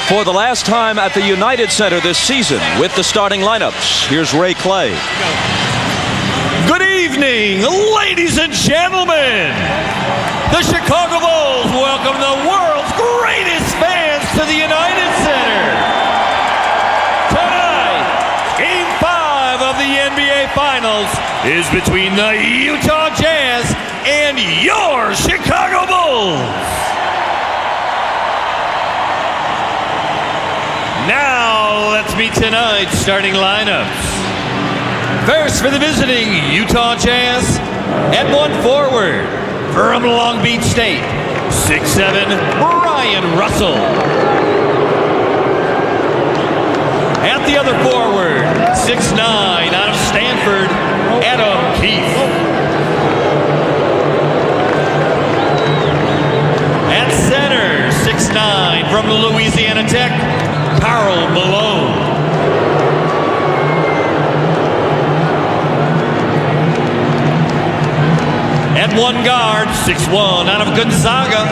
For the last time at the United Center this season with the starting lineups, here's Ray Clay. Good evening, ladies and gentlemen. The Chicago Bulls welcome the world's greatest fans to the United Center. Tonight, Game 5 of the NBA Finals is between the Utah Jazz and your Chicago Bulls. Now, let's meet tonight's starting lineups. First for the visiting Utah Jazz, at one forward, from Long Beach State, 6'7", Brian Russell. At the other forward, 6'9", out of Stanford, Adam Keefe. At center, 6'9", from Louisiana Tech, Karl Malone. At one guard, 6'1", out of Gonzaga,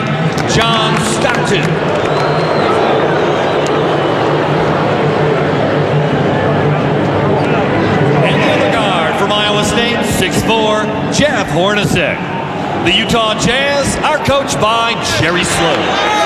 John Stockton. And the other guard from Iowa State, 6'4", Jeff Hornacek. The Utah Jazz are coached by Jerry Sloan.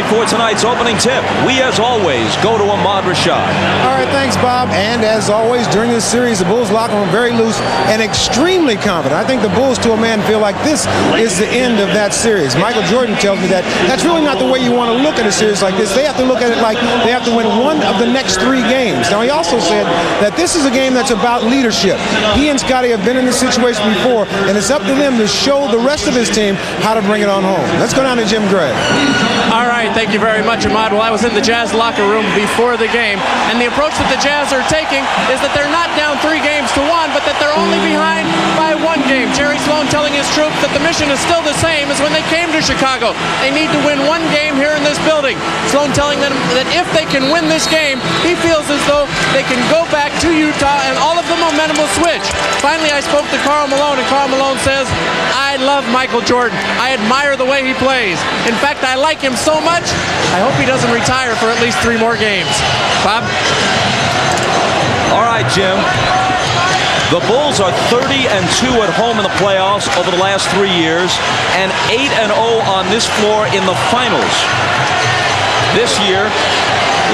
For tonight's opening tip, we as always go to Ahmad Rashad. All right, thanks, Bob. And as always, during this series, the Bulls locker room very loose and extremely confident. I think the Bulls, to a man, feel like this is the end of that series. Michael Jordan tells me that that's really not the way you want to look at a series like this. They have to look at it like they have to win one of the next 3 games. Now, he also said that this is a game that's about leadership. He and Scotty have been in this situation before, and it's up to them to show the rest of his team how to bring it on home. Let's go down to Jim Gray. All right, thank you very much, Ahmad. Well, I was in the Jazz locker room before the game, and the approach that the Jazz are taking is that they're not down 3 games to 1, but that they're only behind by 1 game. Jerry Sloan telling his troops that the mission is still the same as when they came to Chicago. They need to win 1 game here in this building. Sloan telling them that if they can win this game, he feels as though they can go back to Utah and all of the momentum will switch. Finally, I spoke to Karl Malone, and Karl Malone says, I love Michael Jordan. I admire the way he plays. In fact, I like him so much, I hope he doesn't retire for at least 3 more games. Bob? All right, Jim. The Bulls are 30-2 at home in the playoffs over the last 3 years and 8-0 on this floor in the finals. This year,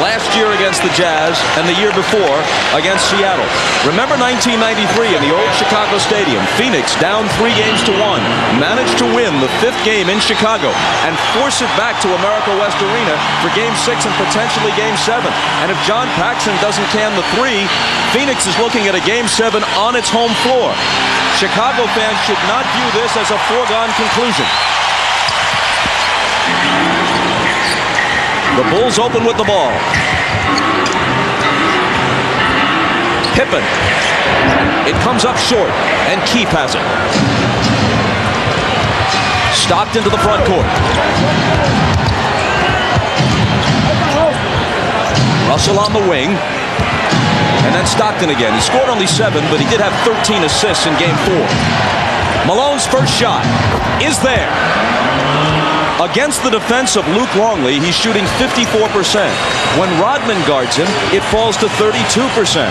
last year against the Jazz and the year before against Seattle. Remember 1993 in the old Chicago Stadium. Phoenix down 3-1, managed to win the 5th game in Chicago and force it back to America West Arena for Game 6 and potentially Game 7. And if John Paxson doesn't can the 3, Phoenix is looking at a Game 7 on its home floor. Chicago fans should not view this as a foregone conclusion. The Bulls open with the ball. Pippen. It comes up short, and Keith has it. Stopped into the front court. Russell on the wing. And then Stockton again. He scored only 7, but he did have 13 assists in Game 4. Malone's first shot is there. Against the defense of Luke Longley, he's shooting 54%. When Rodman guards him, it falls to 32%.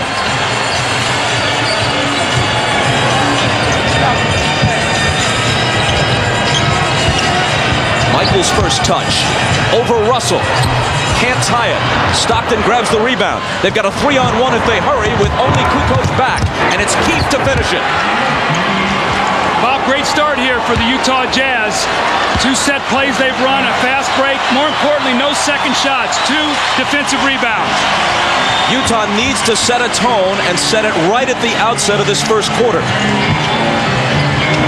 Michael's first touch. Over Russell. Can't tie it. Stockton grabs the rebound. They've got a 3-on-1 if they hurry with only Kukoc back. And it's Keith to finish it. Bob, great start here for the Utah Jazz. 2 set plays they've run, a fast break. More importantly, no second shots. 2 defensive rebounds. Utah needs to set a tone and set it right at the outset of this first quarter.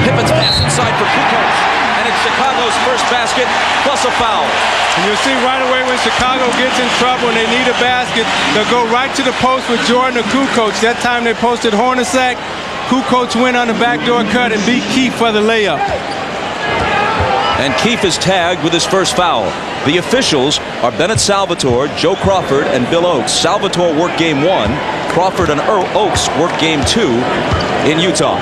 Pippen's pass inside for Kukoc. And it's Chicago's first basket plus a foul. And you'll see right away when Chicago gets in trouble and they need a basket, they'll go right to the post with Jordan or Kukoc. That time they posted Hornacek. Kukoc went on the backdoor cut and beat Keith for the layup. And Keith is tagged with his first foul. The officials are Bennett Salvatore, Joe Crawford, and Bill Oakes. Salvatore worked Game 1. Crawford and Oakes worked Game 2 in Utah.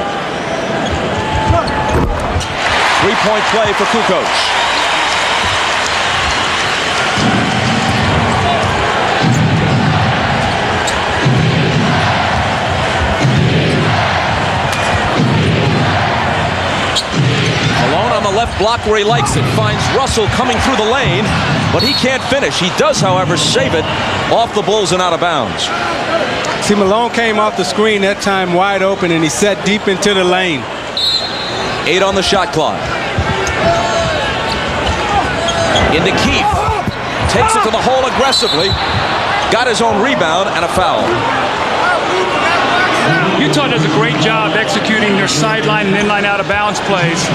3-point play for Kukoc. Left block where he likes it. Finds Russell coming through the lane, but he can't finish. He does, however, save it off the Bulls and out of bounds. See, Malone came off the screen that time wide open, and he set deep into the lane. 8 on the shot clock. Into Keith. Takes it to the hole aggressively. Got his own rebound and a foul. Utah does a great job executing their sideline and inline out of bounds plays.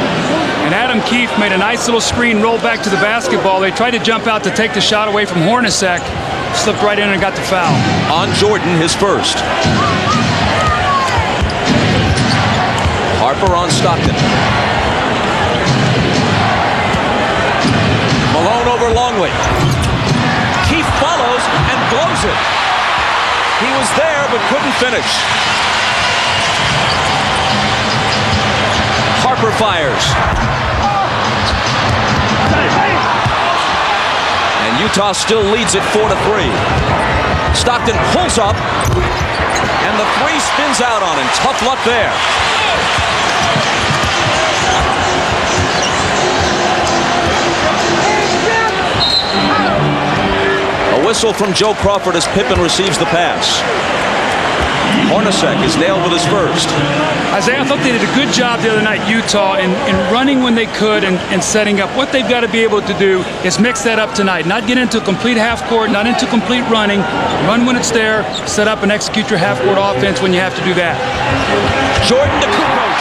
And Adam Keith made a nice little screen, rolled back to the basketball. They tried to jump out to take the shot away from Hornacek. Slipped right in and got the foul. On Jordan, his first. Harper on Stockton. Malone over Longley. Keith follows and blows it. He was there but couldn't finish. Harper fires. And Utah still leads it 4-3. Stockton pulls up, and the 3 spins out on him. Tough luck there. A whistle from Joe Crawford as Pippen receives the pass. Hornacek is nailed with his first. Isaiah, I thought they did a good job the other night, Utah, in running when they could and setting up. What they've got to be able to do is mix that up tonight. Not get into complete half court, not into complete running. Run when it's there, set up and execute your half court offense when you have to do that. Jordan to Kukoc.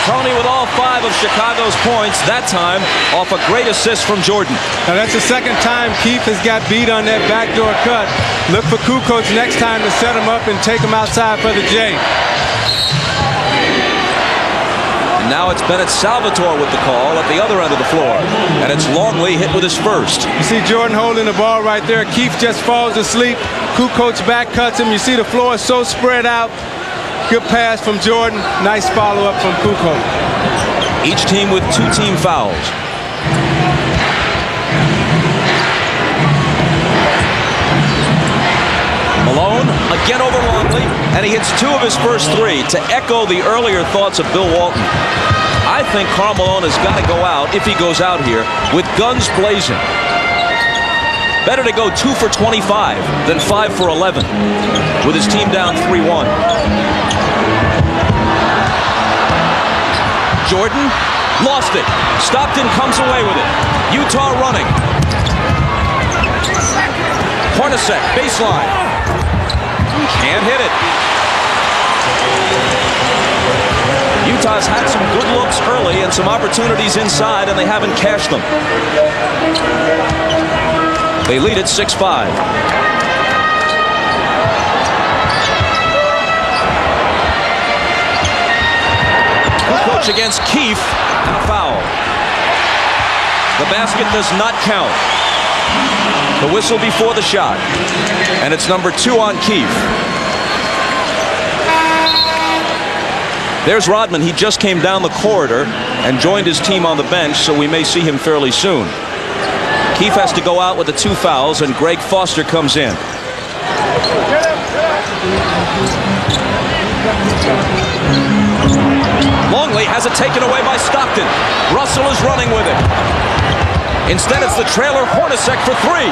Tony with all 5 of Chicago's points, that time off a great assist from Jordan. Now that's the second time Keith has got beat on that backdoor cut. Look for Kukoc next time to set him up and take him outside for the J. And now it's Bennett Salvatore with the call at the other end of the floor. And it's Longley hit with his first. You see Jordan holding the ball right there. Keith just falls asleep. Kukoc back cuts him. You see the floor is so spread out. Good pass from Jordan. Nice follow-up from Kukoc. Each team with 2 team fouls. Malone again over Longley, and he hits 2 of his first 3 to echo the earlier thoughts of Bill Walton. I think Karl Malone has got to go out, if he goes out here, with guns blazing. Better to go 2 for 25 than 5 for 11 with his team down 3-1. Jordan lost it. Stockton comes away with it. Utah running. Hornacek, baseline. Can't hit it. Utah's had some good looks early and some opportunities inside, and they haven't cashed them. They lead at 6-5. Kukoc against Keefe, and a foul. The basket does not count. The whistle before the shot, and it's number 2 on Keefe. There's Rodman. He just came down the corridor and joined his team on the bench, so we may see him fairly soon. Keefe has to go out with the 2 fouls, and Greg Foster comes in. Longley has it taken away by Stockton. Russell is running with it. Instead, it's the trailer Hornacek for 3.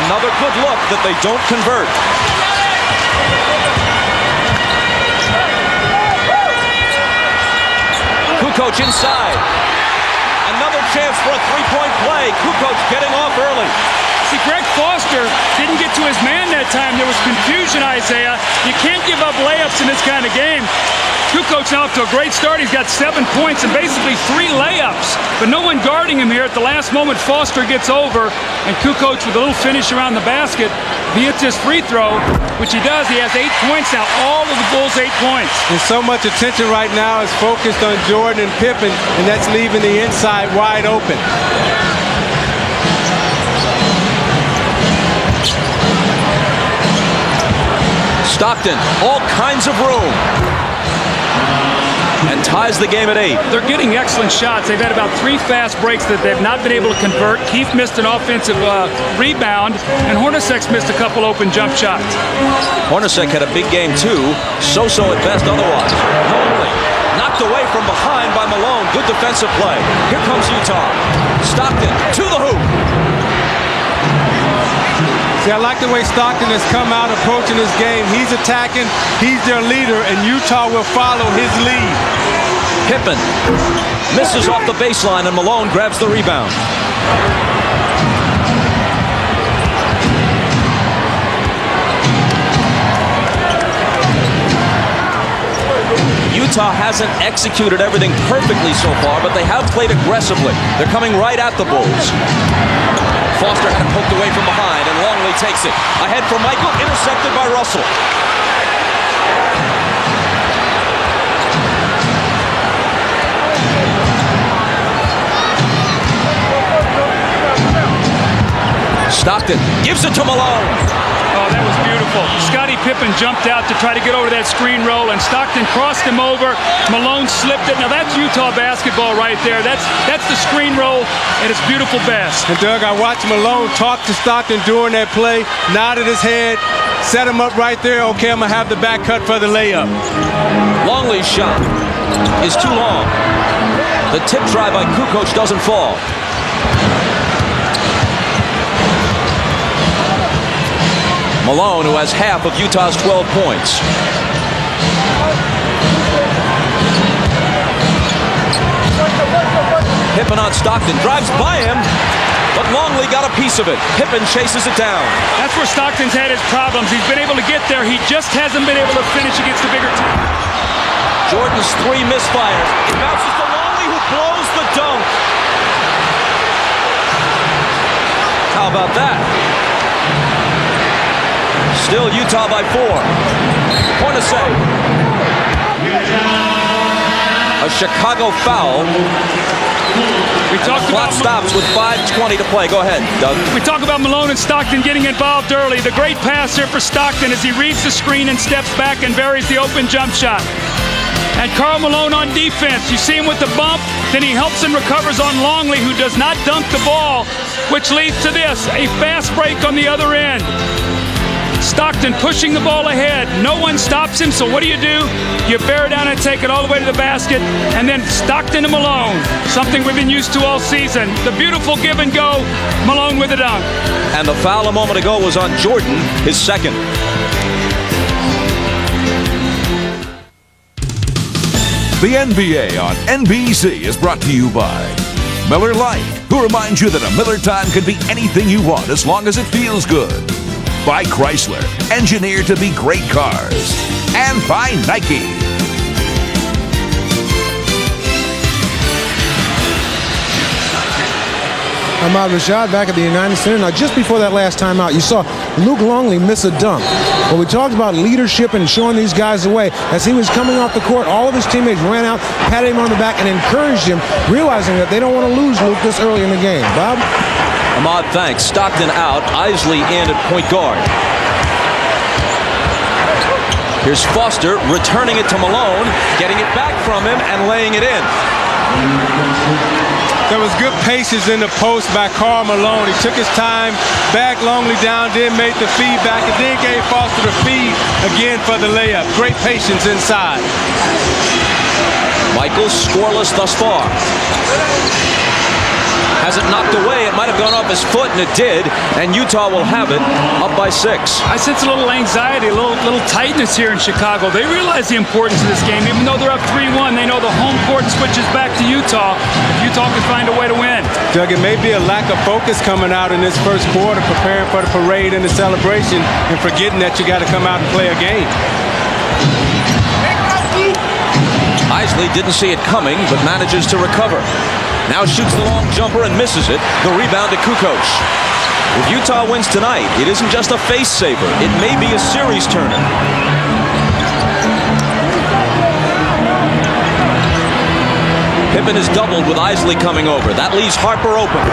Another good look that they don't convert. Kukoc inside. Another chance for a 3-point play. Kukoc getting off early. See, Greg Foster didn't get to his man that time. There was confusion, Isaiah. You can't give up layups in this kind of game. Kukoc now off to a great start. He's got 7 points and basically 3 layups. But no one guarding him here. At the last moment, Foster gets over, and Kukoc with a little finish around the basket. If he hits his free throw, which he does, he has 8 points now. All of the Bulls 8 points. And so much attention right now is focused on Jordan and Pippen, and that's leaving the inside wide open. Stockton, all kinds of room. And ties the game at 8. They're getting excellent shots. They've had about 3 fast breaks that they've not been able to convert. Keefe missed an offensive rebound, and Hornacek's missed a couple open jump shots. Hornacek had a big game too. So-so at best otherwise. Longley knocked away from behind by Malone. Good defensive play. Here comes Utah. Stockton to the hoop. See, I like the way Stockton has come out approaching this game. He's attacking, he's their leader, and Utah will follow his lead. Pippen misses off the baseline, and Malone grabs the rebound. Utah hasn't executed everything perfectly so far, but they have played aggressively. They're coming right at the Bulls. Foster had it poked away from behind, and Longley takes it. Ahead for Michael, intercepted by Russell. Stockton gives it to Malone. Oh, that was beautiful. Scottie Pippen jumped out to try to get over that screen roll, and Stockton crossed him over. Malone slipped it. Now that's Utah basketball right there. That's the screen roll, and it's beautiful pass. And Doug, I watched Malone talk to Stockton during that play, nodded his head, set him up right there. Okay, I'm going to have the back cut for the layup. Longley's shot is too long. The tip try by Kukoc doesn't fall. Malone, who has half of Utah's 12 points. Pippen on Stockton, drives by him, but Longley got a piece of it. Pippen chases it down. That's where Stockton's had his problems. He's been able to get there. He just hasn't been able to finish against the bigger team. Jordan's 3 misfires. It bounces to Longley, who blows the dunk. How about that? Still Utah by 4. Hornacek. A Chicago foul. Clock stops with 5:20 to play. Go ahead, Doug. We talk about Malone and Stockton getting involved early. The great pass here for Stockton as he reads the screen and steps back and buries the open jump shot. And Karl Malone on defense. You see him with the bump, then he helps and recovers on Longley, who does not dunk the ball, which leads to this, a fast break on the other end. Stockton pushing the ball ahead. No one stops him, so what do? You bear down and take it all the way to the basket, and then Stockton to Malone, something we've been used to all season. The beautiful give and go, Malone with a dunk. And the foul a moment ago was on Jordan, his second. The NBA on NBC is brought to you by Miller Lite, who reminds you that a Miller time can be anything you want as long as it feels good. By Chrysler, engineered to be great cars. And by Nike. Ahmad Rashad back at the United Center. Now, just before that last timeout, you saw Luke Longley miss a dunk. Well, we talked about leadership and showing these guys the way. As he was coming off the court, all of his teammates ran out, patted him on the back, and encouraged him, realizing that they don't want to lose Luke this early in the game. Bob? Ahmad, thanks. Stockton out. Isley in at point guard. Here's Foster returning it to Malone, getting it back from him and laying it in. There was good patience in the post by Karl Malone. He took his time, backed Longley down, then made the feed back, and then gave Foster the feed again for the layup. Great patience inside. Michaels scoreless thus far. Has it knocked away. It might have gone off his foot, and it did. And Utah will have it up by 6. I sense a little anxiety, a little tightness here in Chicago. They realize the importance of this game. Even though they're up 3-1, they know the home court switches back to Utah. If Utah can find a way to win. Doug, it may be a lack of focus coming out in this first quarter, preparing for the parade and the celebration, and forgetting that you got to come out and play a game. Isley didn't see it coming, but manages to recover. Now shoots the long jumper and misses it. The rebound to Kukoc. If Utah wins tonight, it isn't just a face saver. It may be a series turner. Pippen is doubled with Isley coming over. That leaves Harper open.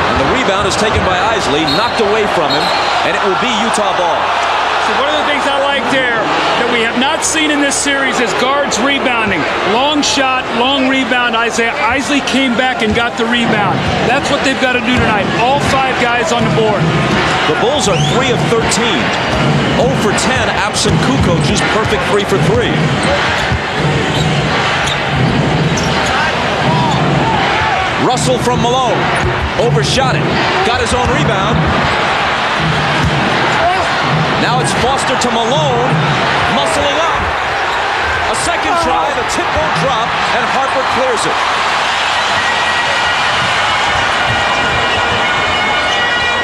And the rebound is taken by Isley, knocked away from him, and it will be Utah ball. So one of the things I like there that we have not seen in this series is guards rebounding. Long shot, long rebound. Isley came back and got the rebound. That's what they've got to do tonight. All 5 guys on the board. The Bulls are 3 of 13. 0 for 10 absent Kukoc's perfect 3 for 3. Russell from Malone. Overshot it. Got his own rebound. Now it's Foster to Malone, muscling up. A second try, the tip won't drop, and Harper clears it.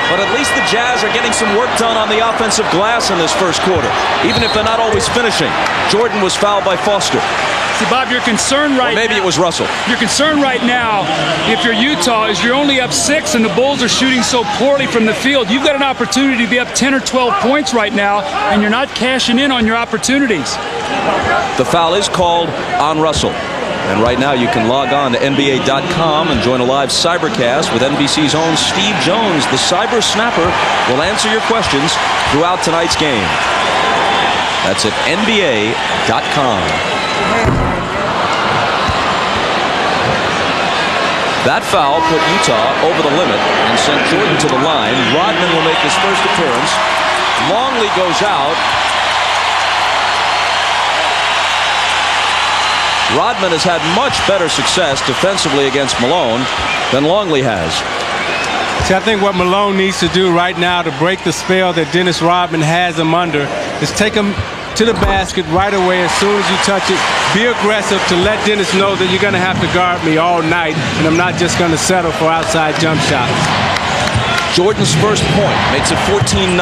But at least the Jazz are getting some work done on the offensive glass in this first quarter, even if they're not always finishing. Jordan was fouled by Foster. See, Bob, your concern right now... Maybe it was Russell. Your concern right now, if you're Utah, is you're only up 6 and the Bulls are shooting so poorly from the field. You've got an opportunity to be up 10 or 12 points right now, and you're not cashing in on your opportunities. The foul is called on Russell. And right now you can log on to NBA.com and join a live cybercast with NBC's own Steve Jones. The cyber snapper will answer your questions throughout tonight's game. That's at NBA.com. That foul put Utah over the limit and sent Jordan to the line. Rodman will make his first appearance. Longley goes out. Rodman has had much better success defensively against Malone than Longley has. See, I think what Malone needs to do right now to break the spell that Dennis Rodman has him under is take him to the basket right away as soon as you touch it. Be aggressive to let Dennis know that you're going to have to guard me all night, and I'm not just going to settle for outside jump shots. Jordan's first point makes it 14-9.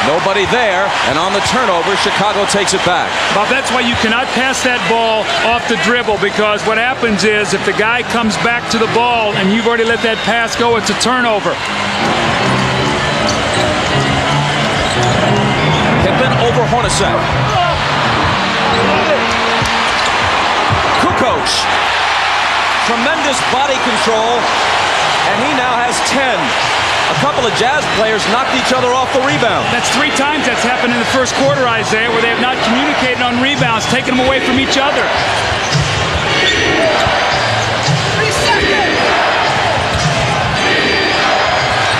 Nobody there, and on the turnover, Chicago takes it back. Bob, that's why you cannot pass that ball off the dribble, because what happens is if the guy comes back to the ball and you've already let that pass go, it's a turnover. Pippen over Hornacek. Kukoc. Tremendous body control, and he now has 10. A couple of Jazz players knocked each other off the rebound. That's 3 times that's happened in the first quarter, Isaiah, where they have not communicated on rebounds, taking them away from each other.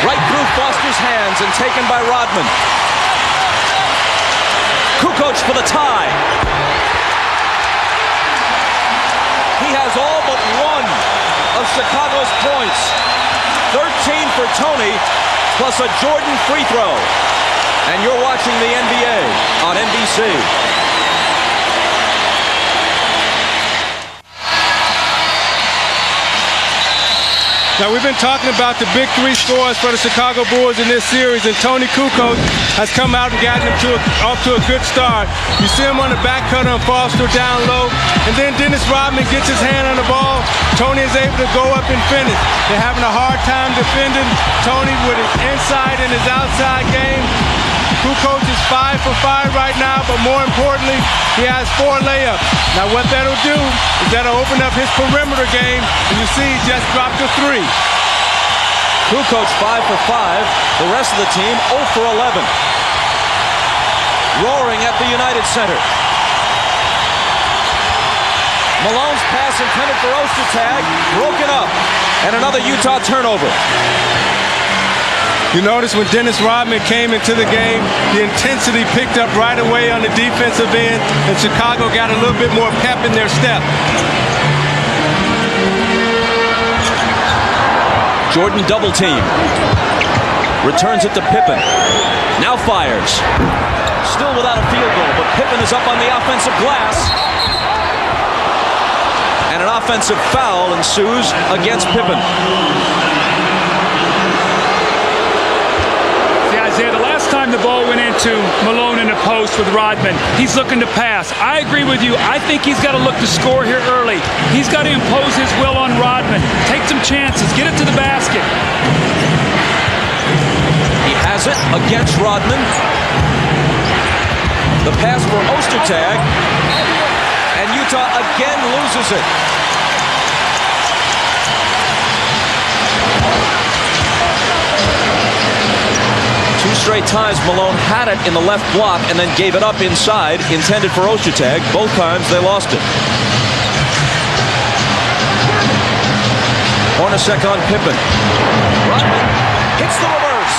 Right through Foster's hands and taken by Rodman. Kukoc for the tie. He has all but one of Chicago's points. 13 for Tony, plus a Jordan free throw. And you're watching the NBA on NBC. Now, we've been talking about the big three scores for the Chicago Bulls in this series, and Tony Kukoc has come out and gotten them off to a good start. You see him on the back cutter and Foster down low, and then Dennis Rodman gets his hand on the ball. Tony is able to go up and finish. They're having a hard time defending Tony with his inside and his outside game. Kukoc is 5 for 5 right now, but more importantly, he has 4 layups. Now what that'll do is that'll open up his perimeter game, and you see he just dropped a 3. Kukoc 5 for 5. The rest of the team 0 for 11. Roaring at the United Center. Malone's pass intended for Ostertag, broken up, and another Utah turnover. You notice when Dennis Rodman came into the game, the intensity picked up right away on the defensive end, and Chicago got a little bit more pep in their step. Jordan double team. Returns it to Pippen. Now fires. Still without a field goal, but Pippen is up on the offensive glass. And an offensive foul ensues against Pippen. Isaiah, the last time the ball went into Malone in the post with Rodman, he's looking to pass. I agree with you. I think he's got to look to score here early. He's got to impose his will on Rodman. Take some chances. Get it to the basket. He has it against Rodman. The pass for Ostertag. And Utah again loses it. Two straight times Malone had it in the left block and then gave it up inside, intended for Ostertag. Both times they lost it. Hornacek on Pippen. Rodman hits the reverse.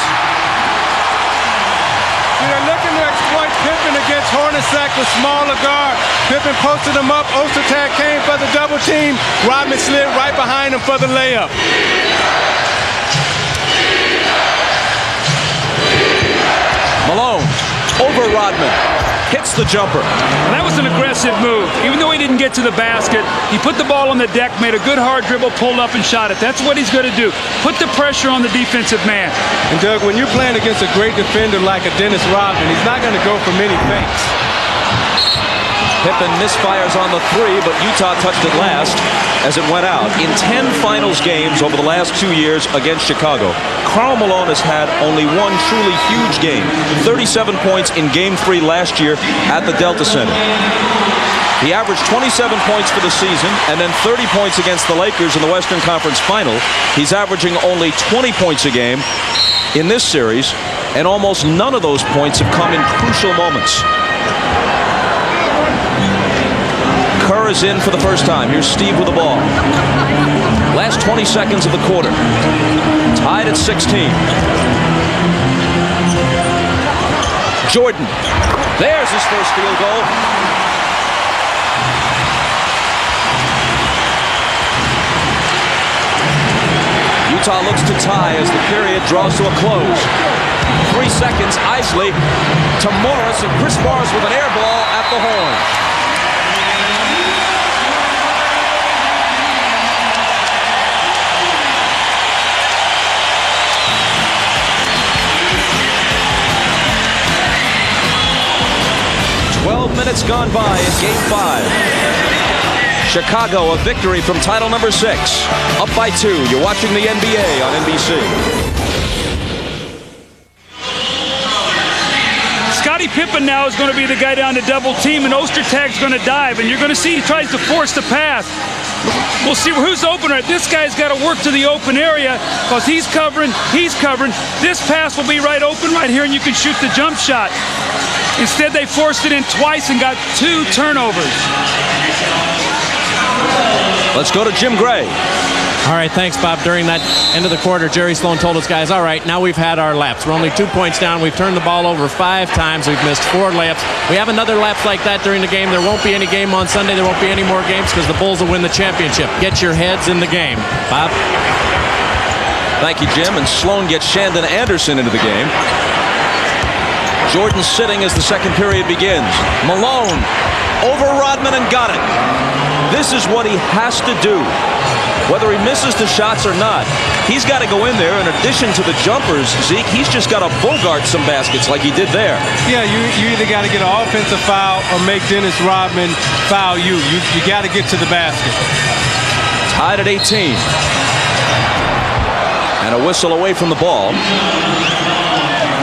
They're looking to exploit Pippen against Hornacek, the smaller guard. Pippen posted him up. Ostertag came for the double team. Rodman slid right behind him for the layup. Malone over Rodman. Hits the jumper. And that was an aggressive move. Even though he didn't get to the basket, he put the ball on the deck, made a good hard dribble, pulled up and shot it. That's what he's going to do. Put the pressure on the defensive man. And Doug, when you're playing against a great defender like a Dennis Rodman, he's not going to go for many fakes. Pippen misfires on the 3, but Utah touched it last as it went out. In 10 finals games over the last 2 years against Chicago, Karl Malone has had only one truly huge game. 37 points in Game 3 last year at the Delta Center. He averaged 27 points for the season and then 30 points against the Lakers in the Western Conference Final. He's averaging only 20 points a game in this series, and almost none of those points have come in crucial moments. Kerr is in for the first time. Here's Steve with the ball. Last 20 seconds of the quarter. Tied at 16. Jordan. There's his first field goal. Utah looks to tie as the period draws to a close. 3 seconds. Isley to Morris, and Chris Morris with an air ball at the horn. Minutes gone by in Game 5. Chicago, a victory from title number 6. Up by 2. You're watching the NBA on NBC. Scottie Pippen now is going to be the guy down to double team, and Ostertag's going to dive, and you're going to see he tries to force the pass. We'll see who's open. Right, this guy's got to work to the open area because he's covering. This pass will be right open right here, and you can shoot the jump shot. Instead, they forced it in twice and got 2 turnovers. Let's go to Jim Gray. All right, thanks, Bob. During that end of the quarter, Jerry Sloan told his guys, all right, now we've had our laps. We're only 2 points down. We've turned the ball over 5 times. We've missed 4 layups. We have another laps like that during the game. There won't be any game on Sunday. There won't be any more games because the Bulls will win the championship. Get your heads in the game. Bob? Thank you, Jim. And Sloan gets Shandon Anderson into the game. Jordan sitting as the second period begins. Malone over Rodman and got it. This is what he has to do. Whether he misses the shots or not, he's got to go in there. In addition to the jumpers, Zeke, he's just got to bogart some baskets like he did there. Yeah, you either got to get an offensive foul or make Dennis Rodman foul you. You got to get to the basket. Tied at 18. And a whistle away from the ball.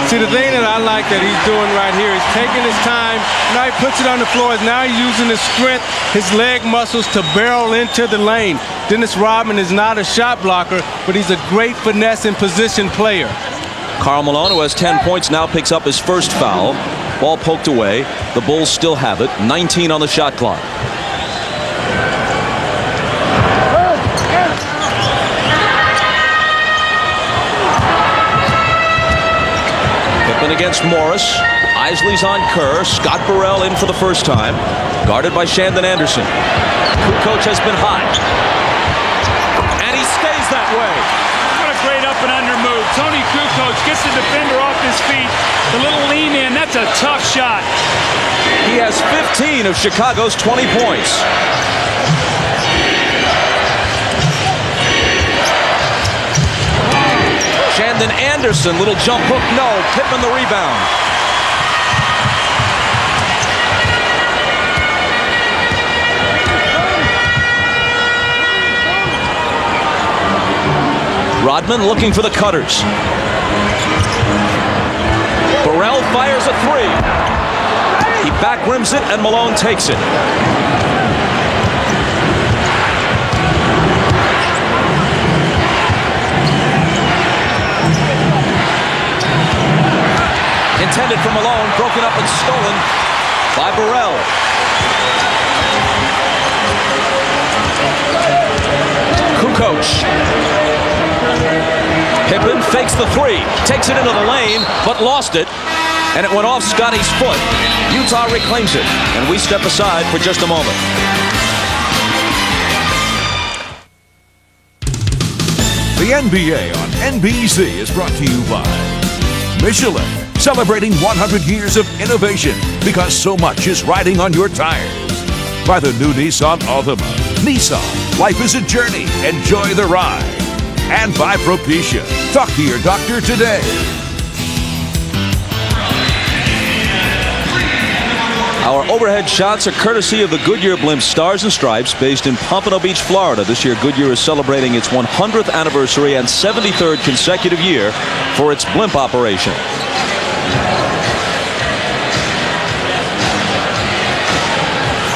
See, the thing that I like that he's doing right here is taking his time. Now he puts it on the floor. Now he's using his strength, his leg muscles to barrel into the lane. Dennis Rodman is not a shot blocker, but he's a great finesse and position player. Karl Malone, who has 10 points, now picks up his first foul. Ball poked away. The Bulls still have it. 19 on the shot clock. Against Morris. Isley's on Kerr. Scott Burrell in for the first time. Guarded by Shandon Anderson. Kukoc has been hot. And he stays that way. What a great up and under move. Tony Kukoc gets the defender off his feet. The little lean in, that's a tough shot. He has 15 of Chicago's 20 points. Shandon Anderson, little jump hook, no. Pippen the rebound. Rodman looking for the cutters. Burrell fires a 3. He back rims it and Malone takes it. Intended for Malone, broken up and stolen by Burrell. Kukoc. Pippen fakes the 3, takes it into the lane, but lost it, and it went off Scotty's foot. Utah reclaims it, and we step aside for just a moment. The NBA on NBC is brought to you by Michelin, celebrating 100 years of innovation because so much is riding on your tires. By the new Nissan Altima. Nissan, life is a journey. Enjoy the ride. And by Propecia. Talk to your doctor today. Our overhead shots are courtesy of the Goodyear Blimp Stars and Stripes, based in Pompano Beach, Florida. This year, Goodyear is celebrating its 100th anniversary and 73rd consecutive year for its blimp operation.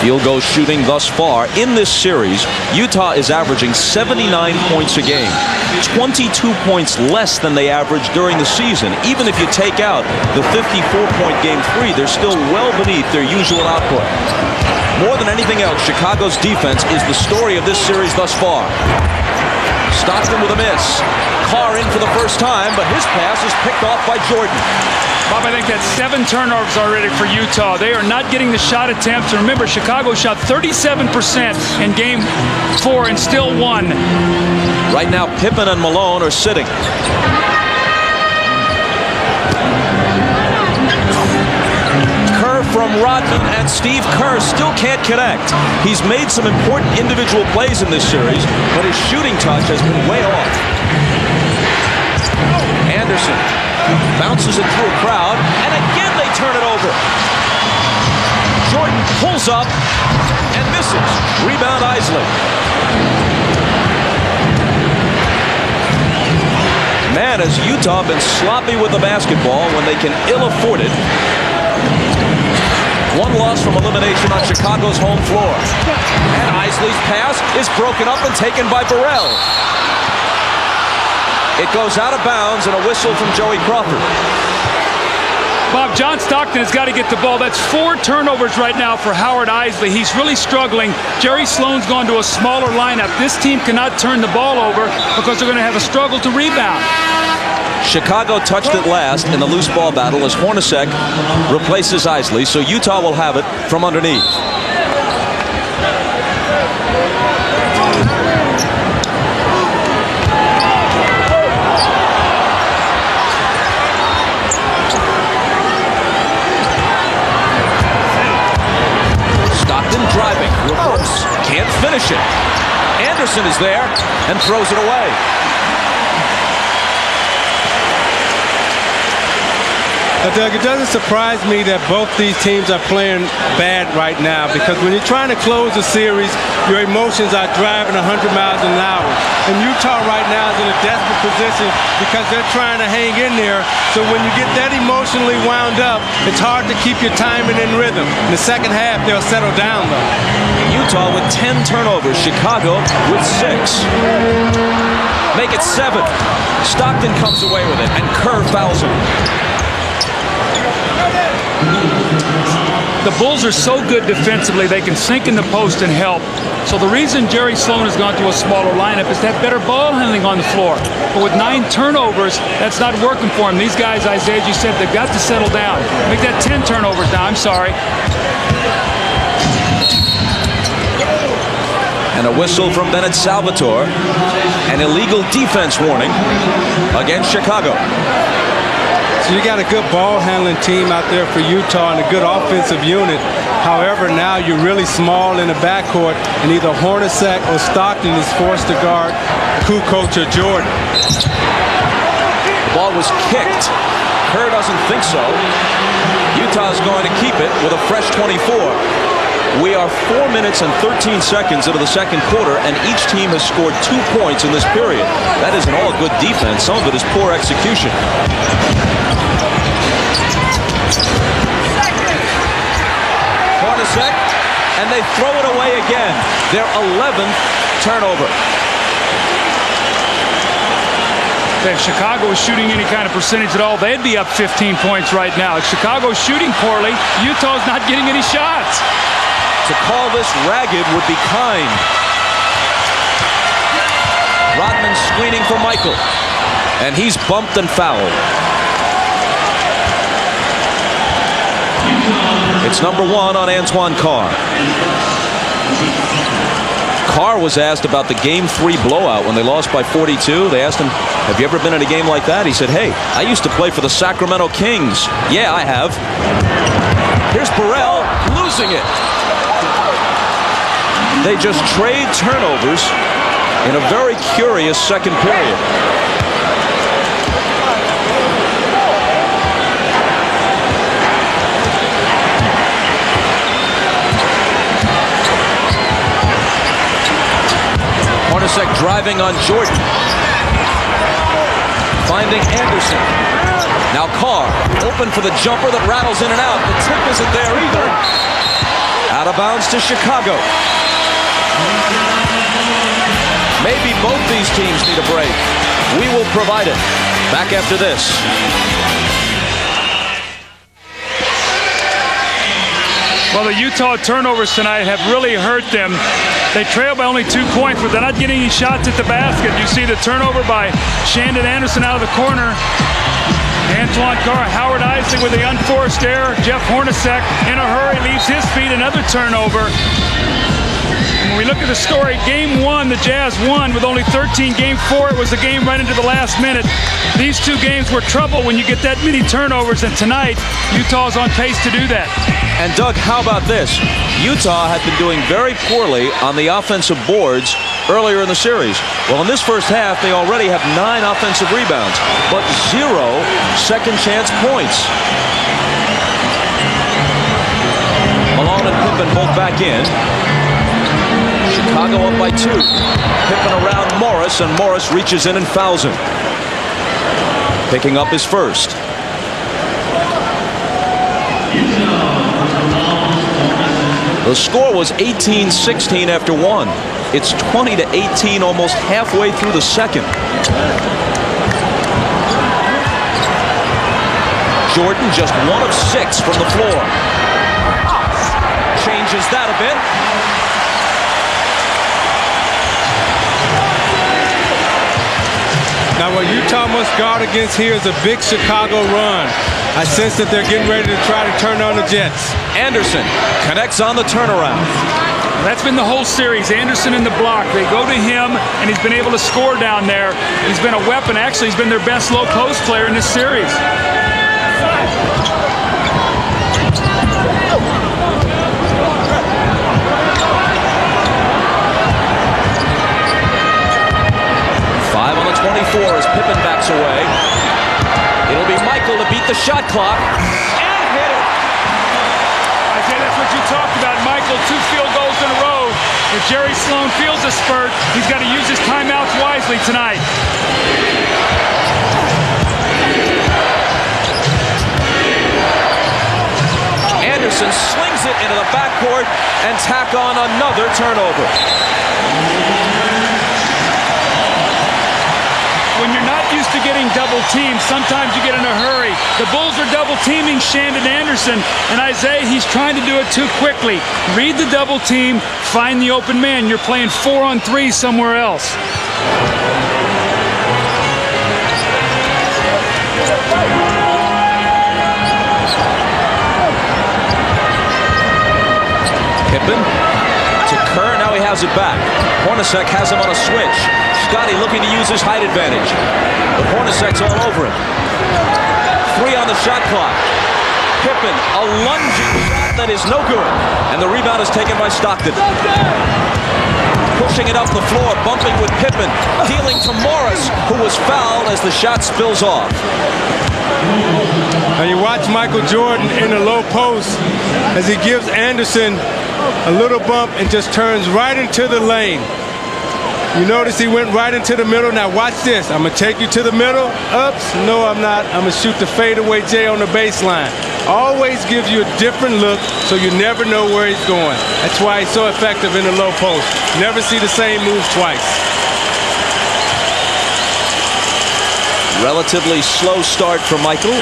Field goal shooting thus far in this series, Utah is averaging 79 points a game, 22 points less than they averaged during the season. Even if you take out the 54-point Game 3, they're still well beneath their usual output. More than anything else, Chicago's defense is the story of this series thus far. Stockton with a miss. Carr in for the first time, but his pass is picked off by Jordan. Bob, I think that's 7 turnovers already for Utah. They are not getting the shot attempts. And remember, Chicago shot 37% in Game 4 and still won. Right now, Pippen and Malone are sitting. Kerr from Rodman, and Steve Kerr still can't connect. He's made some important individual plays in this series, but his shooting touch has been way off. Anderson bounces it through a crowd, and again they turn it over. Jordan pulls up and misses. Rebound Isley. Man, has Utah been sloppy with the basketball when they can ill afford it. One loss from elimination on Chicago's home floor. And Isley's pass is broken up and taken by Burrell. It goes out of bounds, and a whistle from Joey Crawford. Bob, John Stockton has got to get the ball. That's 4 turnovers right now for Howard Isley. He's really struggling. Jerry Sloan's gone to a smaller lineup. This team cannot turn the ball over because they're going to have a struggle to rebound. Chicago touched it last in the loose ball battle as Hornacek replaces Isley, so Utah will have it from underneath. Driving, reverse, can't finish it. Anderson is there and throws it away. Doug, it doesn't surprise me that both these teams are playing bad right now, because when you're trying to close a series, your emotions are driving 100 miles an hour. And Utah right now is in a desperate position because they're trying to hang in there. So when you get that emotionally wound up, it's hard to keep your timing in rhythm. In the second half, they'll settle down, though. Utah with 10 turnovers. Chicago with 6. Make it 7. Stockton comes away with it, and Kerr fouls him. The Bulls are so good defensively, they can sink in the post and help. So the reason Jerry Sloan has gone to a smaller lineup is to have better ball handling on the floor. But with 9 turnovers, that's not working for him. These guys, Isaiah, as you said, they've got to settle down. Make that 10 turnovers now. I'm sorry. And a whistle from Bennett Salvatore. An illegal defense warning against Chicago. So you got a good ball handling team out there for Utah and a good offensive unit. However, now you're really small in the backcourt, and either Hornacek or Stockton is forced to guard Kukoc or Jordan. The ball was kicked. Kerr doesn't think so. Utah's going to keep it with a fresh 24. We are 4 minutes and 13 seconds into the second quarter, and each team has scored 2 points in this period. That isn't all good defense. Some of it is poor execution. Hornacek, and they throw it away again. Their 11th turnover. If Chicago was shooting any kind of percentage at all, they'd be up 15 points right now. If Chicago's shooting poorly, Utah's not getting any shots. To call this ragged would be kind. Rodman screening for Michael, and he's bumped and fouled. It's number 1 on Antoine Carr. Carr was asked about the Game 3 blowout when they lost by 42. They asked him, have you ever been in a game like that? He said, hey, I used to play for the Sacramento Kings. Yeah, I have. Here's Burrell losing it. They just trade turnovers in a very curious second period. Hornacek driving on Jordan. Finding Anderson. Now Carr, open for the jumper that rattles in and out. The tip isn't there either. Out of bounds to Chicago. Maybe both these teams need a break. We will provide it. Back after this. Well, the Utah turnovers tonight have really hurt them. They trail by only 2 points, but they're not getting any shots at the basket. You see the turnover by Shandon Anderson out of the corner. Antoine Carr, Howard Isley with the unforced error. Jeff Hornacek in a hurry leaves his feet, another turnover. When we look at the story, Game 1, the Jazz won with only 13. Game 4, it was a game right into the last minute. These 2 games were trouble when you get that many turnovers, and tonight, Utah's on pace to do that. And Doug, how about this? Utah had been doing very poorly on the offensive boards earlier in the series. Well, in this first half, they already have 9 offensive rebounds, but 0 second chance points. Malone and Pippen both back in. Chicago up by 2. Pippen around Morris, and Morris reaches in and fouls him. Picking up his first. The score was 18-16 after 1. It's 20-18 almost halfway through the second. Jordan just 1 of 6 from the floor. Changes that a bit. Now what Utah must guard against here is a big Chicago run. I sense that they're getting ready to try to turn on the Jets. Anderson connects on the turnaround. That's been the whole series. Anderson in the block. They go to him, and he's been able to score down there. He's been a weapon. Actually, he's been their best low post player in this series. Five on the 24 as Pippen backs away. It'll be Michael to beat the shot clock. And hit it. Isaiah, that's what you talked about. Michael, 2 field goals in a row. If Jerry Sloan feels a spurt, he's got to use his timeouts wisely tonight. Anderson slings it into the backcourt and tack on another turnover. When you're not used to getting double teamed, sometimes you get in a hurry. The Bulls are double teaming Shandon Anderson, and Isaiah, he's trying to do it too quickly. Read the double team, find the open man. You're playing 4-on-3 somewhere else. Pippen to Kerr, now he has it back. Hornacek has him on a switch. Scotty looking to use his height advantage. But Hornacek's all over him. 3 on the shot clock. Pippen, a lunging shot that is no good. And the rebound is taken by Stockton. Pushing it up the floor, bumping with Pippen. Dealing to Morris, who was fouled as the shot spills off. Now you watch Michael Jordan in the low post as he gives Anderson a little bump and just turns right into the lane. You notice he went right into the middle. Now watch this. I'm going to take you to the middle. Oops. No, I'm not. I'm going to shoot the fadeaway J on the baseline. Always gives you a different look, so you never know where he's going. That's why he's so effective in the low post. Never see the same move twice. Relatively slow start for Michael.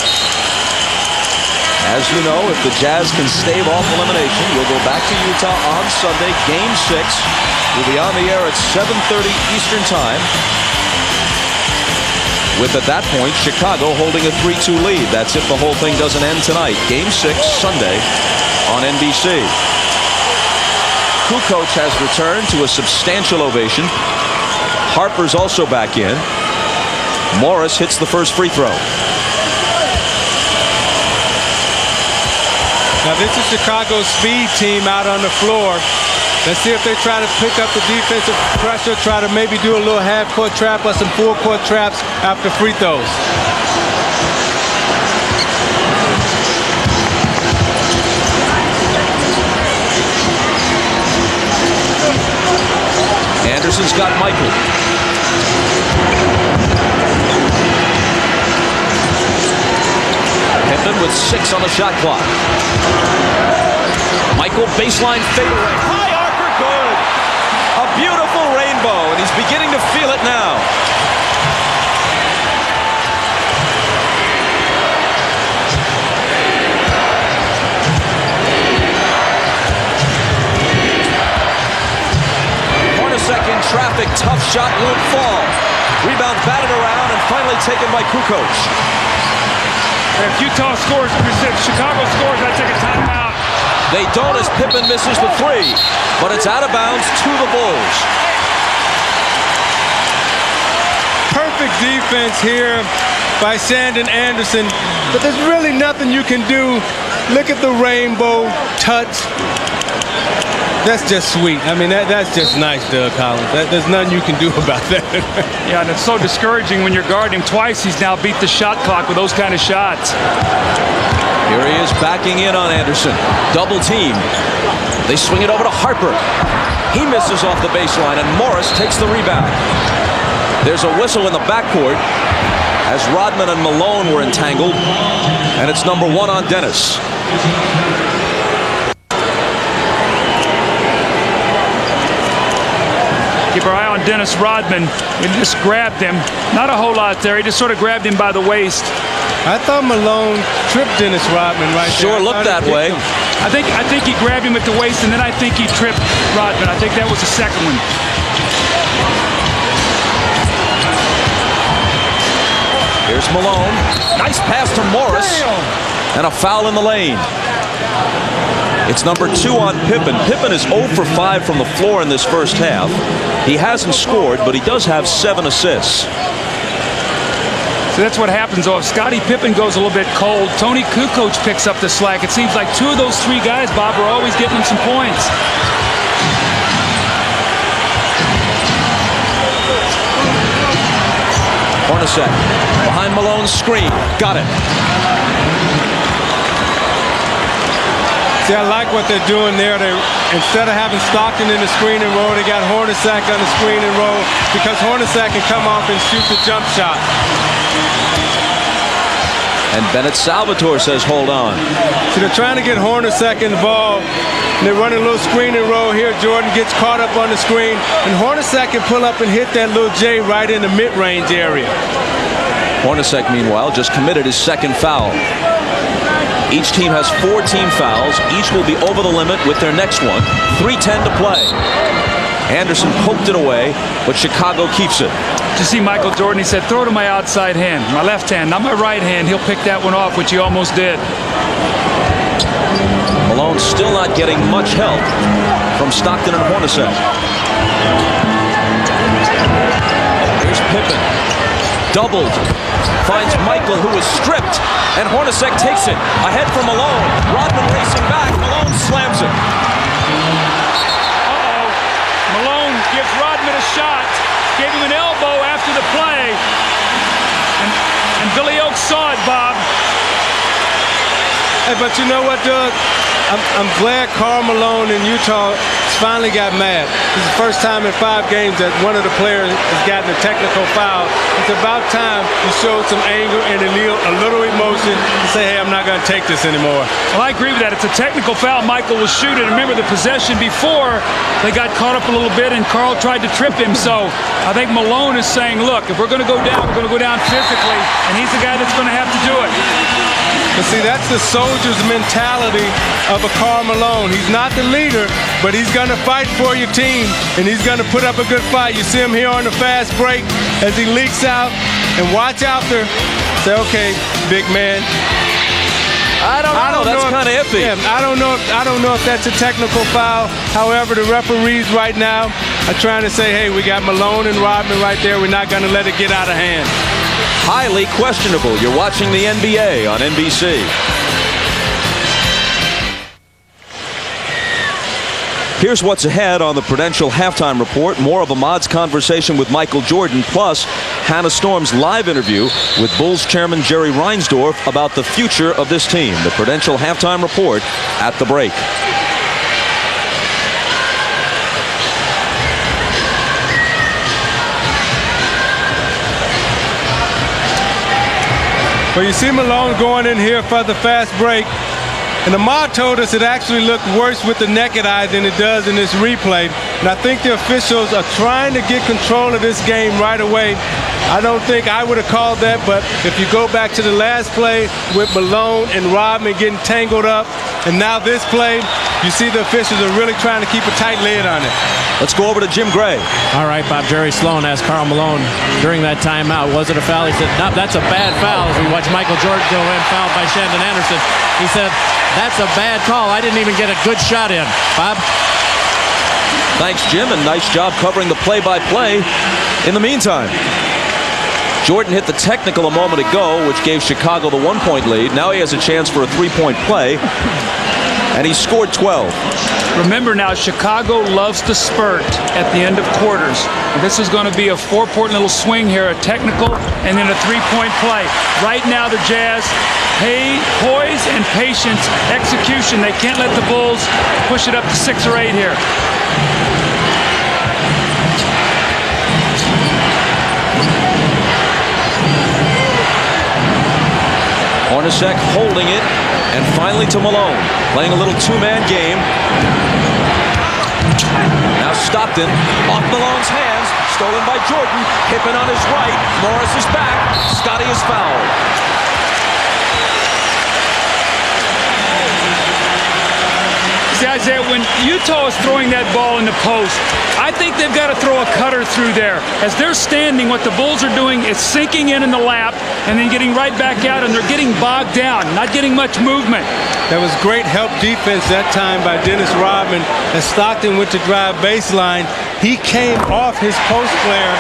As you know, if the Jazz can stave off elimination, we'll go back to Utah on Sunday, Game 6. We'll be on the air at 7:30 Eastern Time. With, at that point, Chicago holding a 3-2 lead. That's if the whole thing doesn't end tonight. Game 6, Sunday on NBC. Kukoc has returned to a substantial ovation. Harper's also back in. Morris hits the first free throw. Now this is Chicago's speed team out on the floor. Let's see if they try to pick up the defensive pressure, try to maybe do a little half-court trap or some full-court traps after free throws. Anderson's got Michael. Pippen with 6 on the shot clock. Michael baseline fadeaway. High archer, good. A beautiful rainbow, and he's beginning to feel it now. Hornacek in traffic, tough shot, won't fall. Rebound batted around and finally taken by Kukoc. If Utah scores, if Chicago scores, I take a timeout. They don't as Pippen misses the 3, but it's out of bounds to the Bulls. Perfect defense here by Shandon Anderson, but there's really nothing you can do. Look at the rainbow touch. That's just sweet. I mean, that's just nice, Doug Collins. There's nothing you can do about that. Yeah, and it's so discouraging when you're guarding him twice. He's now beat the shot clock with those kind of shots. Here he is backing in on Anderson. Double team. They swing it over to Harper. He misses off the baseline, and Morris takes the rebound. There's a whistle in the backcourt as Rodman and Malone were entangled, and it's number 1 on Dennis. Keep our eye on Dennis Rodman. He just grabbed him. Not a whole lot there. He just sort of grabbed him by the waist. I thought Malone tripped Dennis Rodman right there. Sure looked that way. I think he grabbed him at the waist, and then I think he tripped Rodman. I think that was the second one. Here's Malone. Nice pass to Morris. And a foul in the lane. It's number 2 on Pippen. Pippen is 0 for 5 from the floor in this first half. He hasn't scored, but he does have 7 assists. So that's what happens, though. If Scottie Pippen goes a little bit cold, Tony Kukoc picks up the slack. It seems like 2 of those 3 guys, Bob, are always getting him some points. Hornacek behind Malone's screen. Got it. See, I like what they're doing there. Instead of having Stockton in the screen and roll, they got Hornacek on the screen and roll because Hornacek can come off and shoot the jump shot. And Bennett Salvatore says, hold on. So they're trying to get Hornacek involved. And they're running a little screen and roll here. Jordan gets caught up on the screen. And Hornacek can pull up and hit that little J right in the mid-range area. Hornacek, meanwhile, just committed his second foul. Each team has 4 team fouls. Each will be over the limit with their next one. 3:10 to play. Anderson poked it away, but Chicago keeps it. Did you see Michael Jordan? He said, throw to my outside hand, my left hand, not my right hand. He'll pick that one off, which he almost did. Malone still not getting much help from Stockton and Hornacek. Here's Pippen. Doubled. Finds Michael, who is stripped, and Hornacek takes it. Ahead for Malone. Rodman racing back. Malone slams it. Malone gives Rodman a shot, gave him an elbow after the play, and Billy Oaks saw it, Bob. Hey, but you know what, Doug? I'm glad Karl Malone in Utah finally got mad. This is the first time in 5 games that one of the players has gotten a technical foul. It's about time you showed some anger and a little emotion and say, hey, I'm not going to take this anymore. Well, I agree with that. It's a technical foul. Michael was shooting. Remember the possession before, they got caught up a little bit, and Karl tried to trip him. So I think Malone is saying, look, if we're going to go down, we're going to go down physically, and he's the guy that's going to have to do it. But see, that's the soldier's mentality of a Karl Malone. He's not the leader, but he's going to fight for your team, and he's going to put up a good fight. You see him here on the fast break as he leaks out, and watch out there. Say, okay, big man. I don't know. That's kind of iffy. Yeah, I don't know if that's a technical foul. However, the referees right now are trying to say, hey, we got Malone and Rodman right there. We're not going to let it get out of hand. Highly questionable. You're watching the NBA on NBC. Here's what's ahead on the Prudential Halftime Report. More of Ahmad's conversation with Michael Jordan, plus Hannah Storm's live interview with Bulls chairman Jerry Reinsdorf about the future of this team. The Prudential Halftime Report at the break. Well, you see Malone going in here for the fast break. And Ahmad told us it actually looked worse with the naked eye than it does in this replay. And I think the officials are trying to get control of this game right away. I don't think I would have called that, but if you go back to the last play with Malone and Rodman getting tangled up, and now this play, you see the officials are really trying to keep a tight lid on it. Let's go over to Jim Gray. All right, Bob. Jerry Sloan asked Karl Malone during that timeout, was it a foul? He said, no, that's a bad foul. As we watch Michael Jordan go in, fouled by Shandon Anderson. He said, that's a bad call. I didn't even get a good shot in. Bob? Thanks, Jim, and nice job covering the play-by-play in the meantime. Jordan hit the technical a moment ago, which gave Chicago the 1-point lead. Now he has a chance for a 3-point play, and he scored 12. Remember now, Chicago loves to spurt at the end of quarters. This is going to be a 4-point little swing here, a technical, and then a 3-point play. Right now, the Jazz, poise and patience, execution. They can't let the Bulls push it up to 6 or 8 here. Hornacek holding it, and finally to Malone, playing a little 2-man game. Now Stockton, off Malone's hands, stolen by Jordan. Pippen on his right, Morris is back, Scottie is fouled. See, Isaiah, when Utah is throwing that ball in the post, I think they've got to throw a cutter through there. As they're standing, what the Bulls are doing is sinking in the lap and then getting right back out, and they're getting bogged down, not getting much movement. That was great help defense that time by Dennis Rodman. As Stockton went to drive baseline, he came off his post player.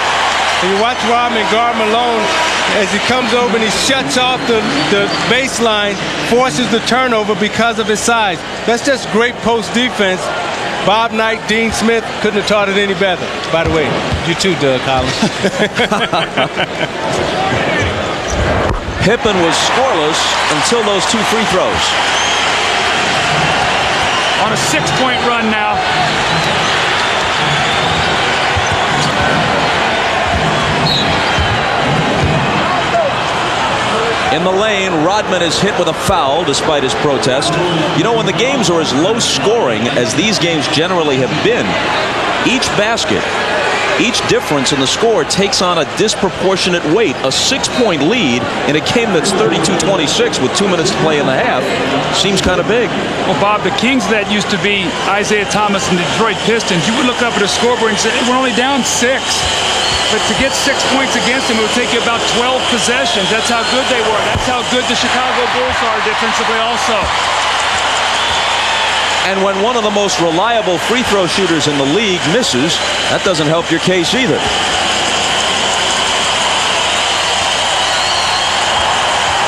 And you watch Rodman guard Malone as he comes over and he shuts off the baseline, forces the turnover because of his size. That's just great post defense. Bob Knight, Dean Smith couldn't have taught it any better. By the way, you too, Doug Collins. Pippen was scoreless until those 2 free throws. On a 6-point run now. In the lane, Rodman is hit with a foul despite his protest. You know, when the games are as low scoring as these games generally have been, each basket, each difference in the score takes on a disproportionate weight. A 6-point lead in a game that's 32-26 with 2 minutes to play in the half seems kind of big. Well, Bob, the Kings that used to be Isaiah Thomas and the Detroit Pistons, you would look up at a scoreboard and say, we're only down 6. But to get 6 points against them, it would take you about 12 possessions. That's how good they were. That's how good the Chicago Bulls are defensively also. And when one of the most reliable free throw shooters in the league misses, that doesn't help your case either.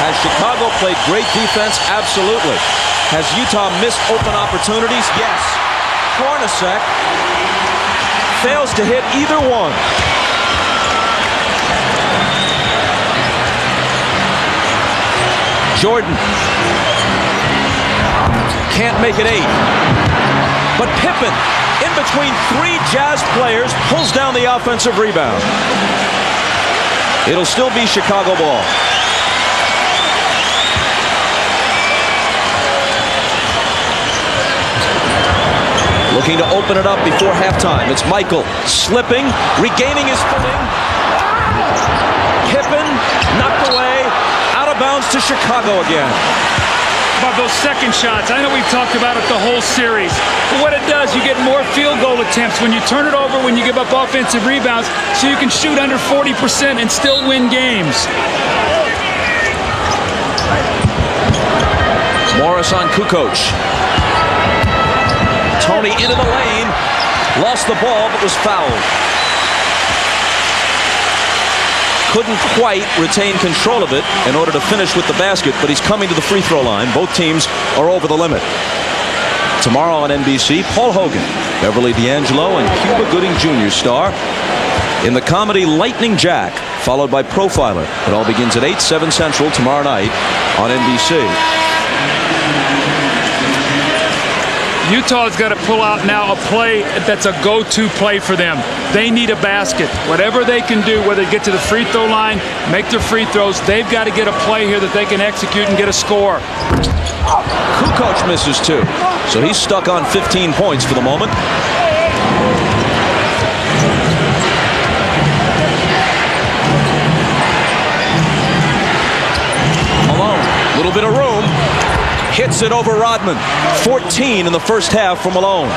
Has Chicago played great defense? Absolutely. Has Utah missed open opportunities? Yes. Hornacek fails to hit either one. Jordan can't make it 8. But Pippen, in between 3 Jazz players, pulls down the offensive rebound. It'll still be Chicago ball. Looking to open it up before halftime. It's Michael slipping, regaining his footing. Pippen knocked away, out of bounds to Chicago again. About those second shots, I know we've talked about it the whole series, but what it does, you get more field goal attempts when you turn it over, when you give up offensive rebounds, so you can shoot under 40% and still win games. Morris on Kukoc. Tony into the lane, lost the ball but was fouled. Couldn't quite retain control of it in order to finish with the basket, but he's coming to the free throw line. Both teams are over the limit. Tomorrow on NBC, Paul Hogan, Beverly D'Angelo, and Cuba Gooding Jr. star in the comedy Lightning Jack, followed by Profiler. It all begins at 8, 7 Central tomorrow night on NBC. Utah's got to pull out now a play that's a go-to play for them. They need a basket. Whatever they can do, whether they get to the free throw line, make their free throws, they've got to get a play here that they can execute and get a score. Kukoc misses 2, so he's stuck on 15 points for the moment. Malone, little bit of room. Hits it over Rodman. 14 in the first half for Malone.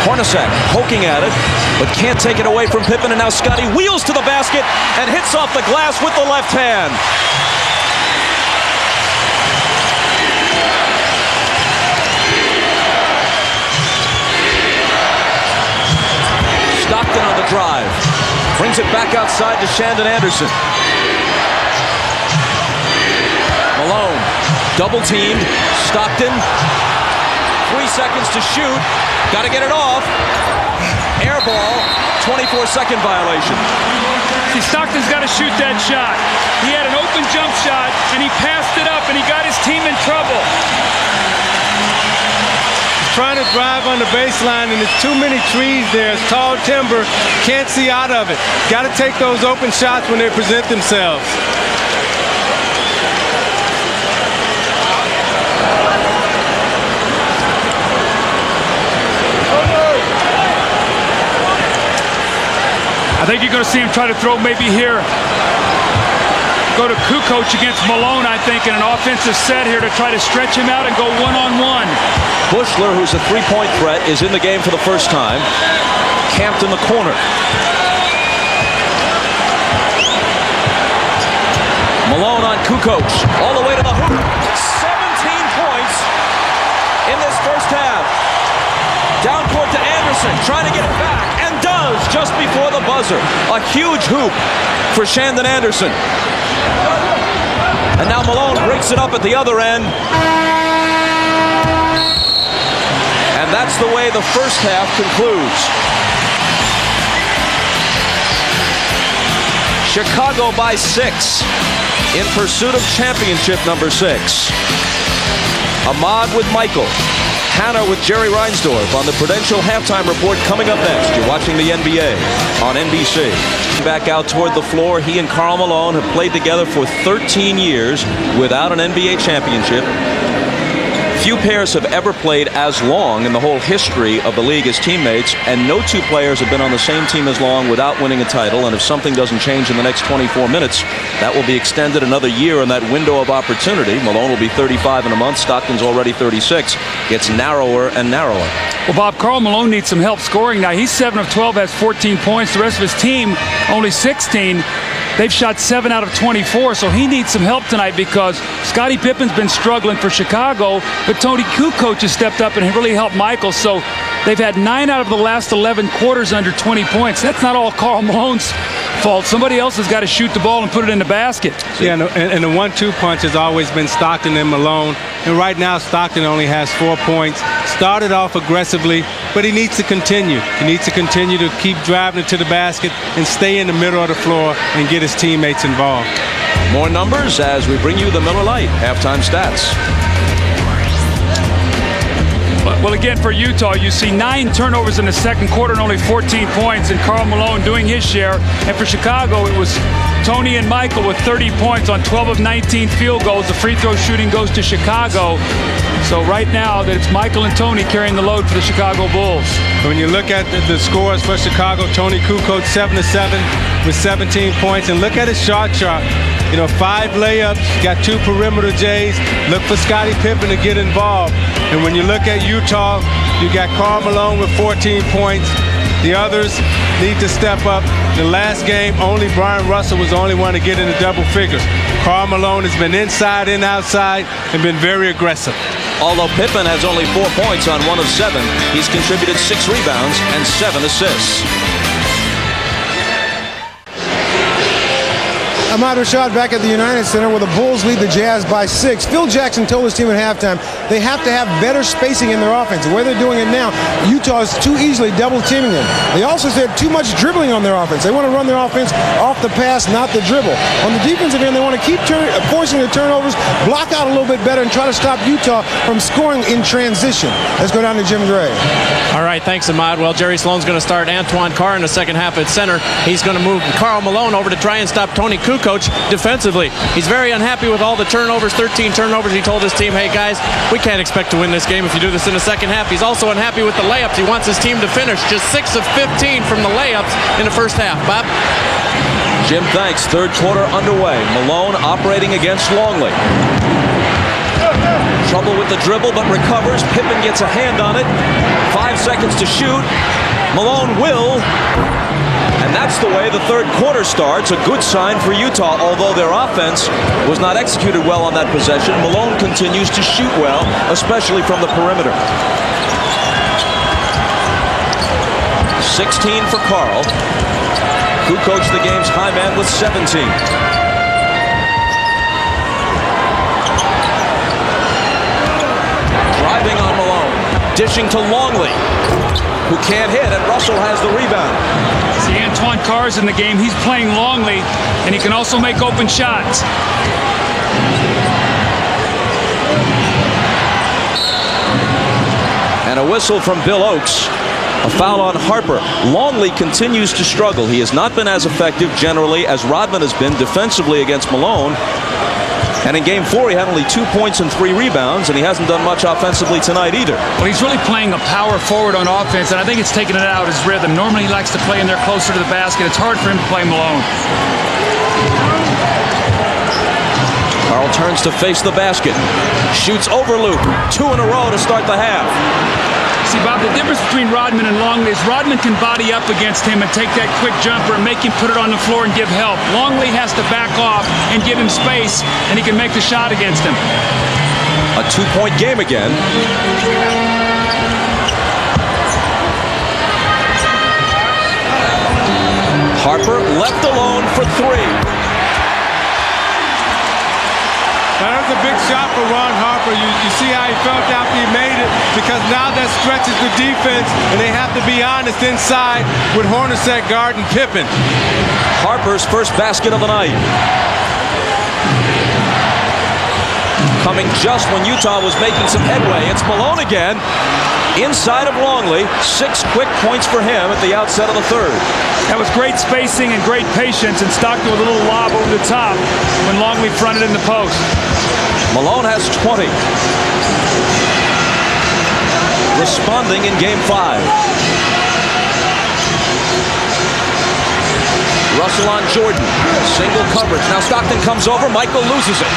Hornacek poking at it, but can't take it away from Pippen, and now Scotty wheels to the basket and hits off the glass with the left hand. Stockton on the drive. Brings it back outside to Shandon Anderson. Malone, double teamed. Stockton, 3 seconds to shoot. Got to get it off. Air ball, 24-second violation. See, Stockton's got to shoot that shot. He had an open jump shot, and he passed it up, and he got his team in trouble. Trying to drive on the baseline, and there's too many trees there. It's tall timber. Can't see out of it. Got to take those open shots when they present themselves. I think you're going to see him try to throw maybe here. Go to Kukoc against Malone, I think, in an offensive set here to try to stretch him out and go one-on-one. Bushler, who's a three-point threat, is in the game for the first time. Camped in the corner. Malone on Kukoc, all the way to the hoop. 17 points in this first half. Down court to Anderson, trying to get it back, and does just before the buzzer. A huge hoop for Shandon Anderson. And now Malone breaks it up at the other end. And that's the way the first half concludes. Chicago by 6 in pursuit of championship number 6. Ahmad with Michael. Hannah with Jerry Reinsdorf on the Prudential Halftime Report coming up next. You're watching the NBA on NBC. Back out toward the floor, he and Karl Malone have played together for 13 years without an NBA championship. Few pairs have ever played as long in the whole history of the league as teammates, and no two players have been on the same team as long without winning a title. And if something doesn't change in the next 24 minutes, that will be extended another year in that window of opportunity. Malone will be 35 in a month. Stockton's already 36. Gets narrower and narrower. Well, Bob, Karl Malone needs some help scoring now. He's 7 of 12, has 14 points. The rest of his team, only 16. They've shot 7 out of 24, so he needs some help tonight because Scottie Pippen's been struggling for Chicago, but Tony Kukoc has stepped up and really helped Michael. So they've had 9 out of the last 11 quarters under 20 points. That's not all Karl Malone's fault. Somebody else has got to shoot the ball and put it in the basket. Yeah, and the 1-2 punch has always been Stockton and Malone. And right now, Stockton only has 4 points. Started off aggressively, but he needs to continue. He needs to continue to keep driving it to the basket and stay in the middle of the floor and get his teammates involved. More numbers as we bring you the Miller Lite halftime stats. Well, again, for Utah, you see 9 turnovers in the second quarter and only 14 points, and Karl Malone doing his share. And for Chicago, it was Tony and Michael with 30 points on 12 of 19 field goals. The free throw shooting goes to Chicago. So right now, that it's Michael and Tony carrying the load for the Chicago Bulls. When you look at the scores for Chicago, Tony Kukoc 7 of 7 with 17 points. And look at his shot chart. 5 layups, got 2 perimeter J's. Look for Scottie Pippen to get involved. And when you look at Utah, you got Karl Malone with 14 points. The others need to step up. The last game, only Brian Russell was the only one to get into double figures. Karl Malone has been inside and outside and been very aggressive. Although Pippen has only 4 points on 1 of 7, he's contributed 6 rebounds and 7 assists. Ahmad Rashad back at the United Center where the Bulls lead the Jazz by 6. Phil Jackson told his team at halftime they have to have better spacing in their offense. The way they're doing it now, Utah is too easily double teaming them. They also said too much dribbling on their offense. They want to run their offense off the pass, not the dribble. On the defensive end, they want to keep forcing the turnovers, block out a little bit better, and try to stop Utah from scoring in transition. Let's go down to Jim Gray. All right, thanks, Ahmad. Well, Jerry Sloan's going to start Antoine Carr in the second half at center. He's going to move Karl Malone over to try and stop Tony Kukoc defensively. He's very unhappy with all the turnovers, 13 turnovers. He told his team, hey, guys, we can't expect to win this game if you do this in the second half. He's also unhappy with the layups. He wants his team to finish just 6 of 15 from the layups in the first half. Bob? Jim, thanks. Third quarter underway. Malone operating against Longley. Trouble with the dribble, but recovers. Pippen gets a hand on it. 5 seconds to shoot. Malone will. And that's the way the third quarter starts. A good sign for Utah, although their offense was not executed well on that possession. Malone continues to shoot well, especially from the perimeter. 16 for Karl. Kukoc, the game's high man, with 17. Driving on Malone. Dishing to Longley, who can't hit, and Russell has the rebound. See, Antoine Carr's in the game. He's playing Longley, and he can also make open shots. And a whistle from Bill Oakes. A foul on Harper. Longley continues to struggle. He has not been as effective generally as Rodman has been defensively against Malone. And in Game 4, he had only 2 points and 3 rebounds, and he hasn't done much offensively tonight either. Well, he's really playing a power forward on offense, and I think it's taken it out of his rhythm. Normally, he likes to play in there closer to the basket. It's hard for him to play Malone. Carl turns to face the basket. Shoots over Luke. 2 in a row to start the half. See, Bob, the difference between Rodman and Longley is Rodman can body up against him and take that quick jumper and make him put it on the floor and give help. Longley has to back off and give him space, and he can make the shot against him. A 2-point game again. Harper left alone for 3. That was a big shot for Ron Harper. You see how he felt after he made it, because now that stretches the defense, and they have to be honest inside with Hornacek guarding Pippen. Harper's first basket of the night. Coming just when Utah was making some headway. It's Malone again. Inside of Longley. 6 quick points for him at the outset of the third. That was great spacing and great patience, and Stockton with a little lob over the top when Longley fronted in the post. Malone has 20. Responding in Game 5. Russell on Jordan. Single coverage. Now Stockton comes over. Michael loses it.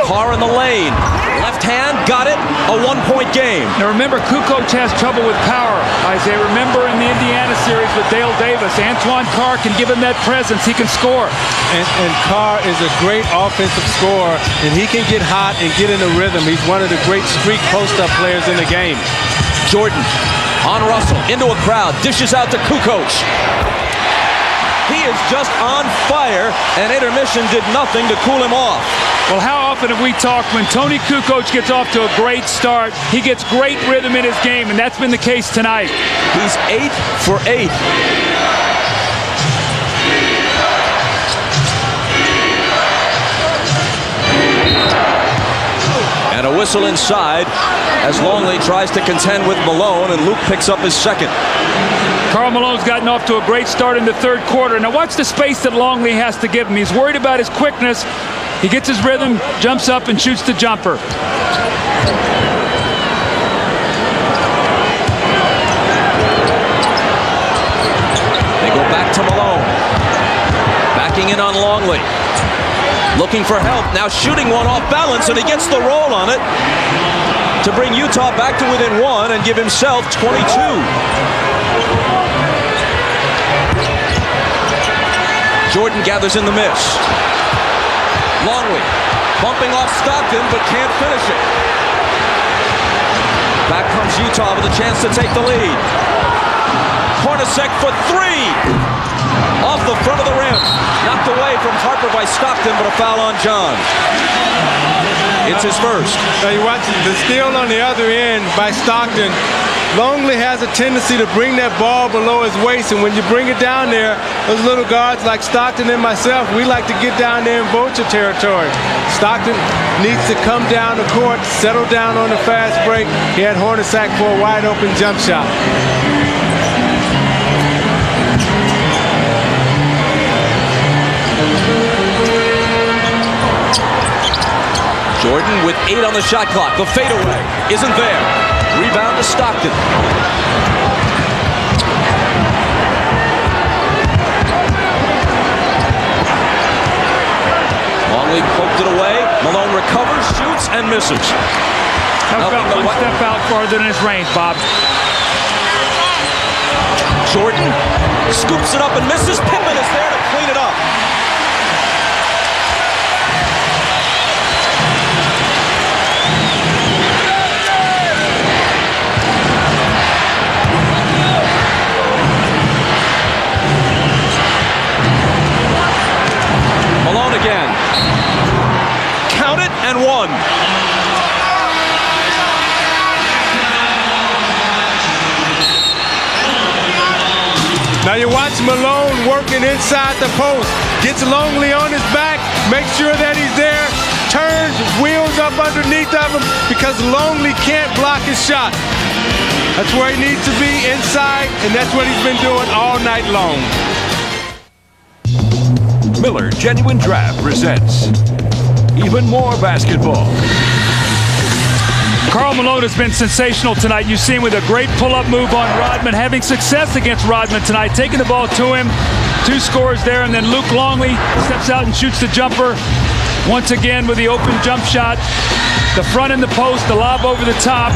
Carr in the lane. Left hand, got it. A 1-point game. Now remember, Kukoc has trouble with power, Isaiah. Remember in the Indiana series with Dale Davis, Antoine Carr can give him that presence. He can score. And Carr is a great offensive scorer, and he can get hot and get in a rhythm. He's one of the great streak post-up players in the game. Jordan on Russell, into a crowd, dishes out to Kukoc. He is just on fire, and intermission did nothing to cool him off. Well, how often have we talked when Tony Kukoc gets off to a great start, he gets great rhythm in his game, and that's been the case tonight. He's 8 for 8. And a whistle inside as Longley tries to contend with Malone, and Luke picks up his second. Karl Malone's gotten off to a great start in the third quarter. Now watch the space that Longley has to give him. He's worried about his quickness. He gets his rhythm, jumps up, and shoots the jumper. They go back to Malone. Backing in on Longley. Looking for help. Now shooting one off balance, and he gets the roll on it to bring Utah back to within 1 and give himself 22. Jordan gathers in the miss. Longley bumping off Stockton, but can't finish it. Back comes Utah with a chance to take the lead. Hornacek for 3. Off the front of the rim. Knocked away from Harper by Stockton, but a foul on John. It's his first. Now you watch the steal on the other end by Stockton. Longley has a tendency to bring that ball below his waist, and when you bring it down there, those little guards like Stockton and myself, we like to get down there in vulture territory. Stockton needs to come down the court, settle down on the fast break. He had Hornacek for a wide open jump shot. Jordan with 8 on the shot clock. The fadeaway isn't there. Rebound to Stockton. Longley poked it away. Malone recovers, shoots, and misses. That was about one step out farther than his range, Bob. Jordan scoops it up and misses. Pippen is there to clean it up. Malone again. Count it and 1. Now you watch Malone working inside the post. Gets Longley on his back, makes sure that he's there, turns, wheels up underneath of him because Longley can't block his shot. That's where he needs to be, inside, and that's what he's been doing all night long. Miller Genuine Draft presents even more basketball. Karl Malone has been sensational tonight. You see him with a great pull-up move on Rodman, having success against Rodman tonight, taking the ball to him. 2 scores there, and then Luke Longley steps out and shoots the jumper. Once again with the open jump shot. The front in the post, the lob over the top.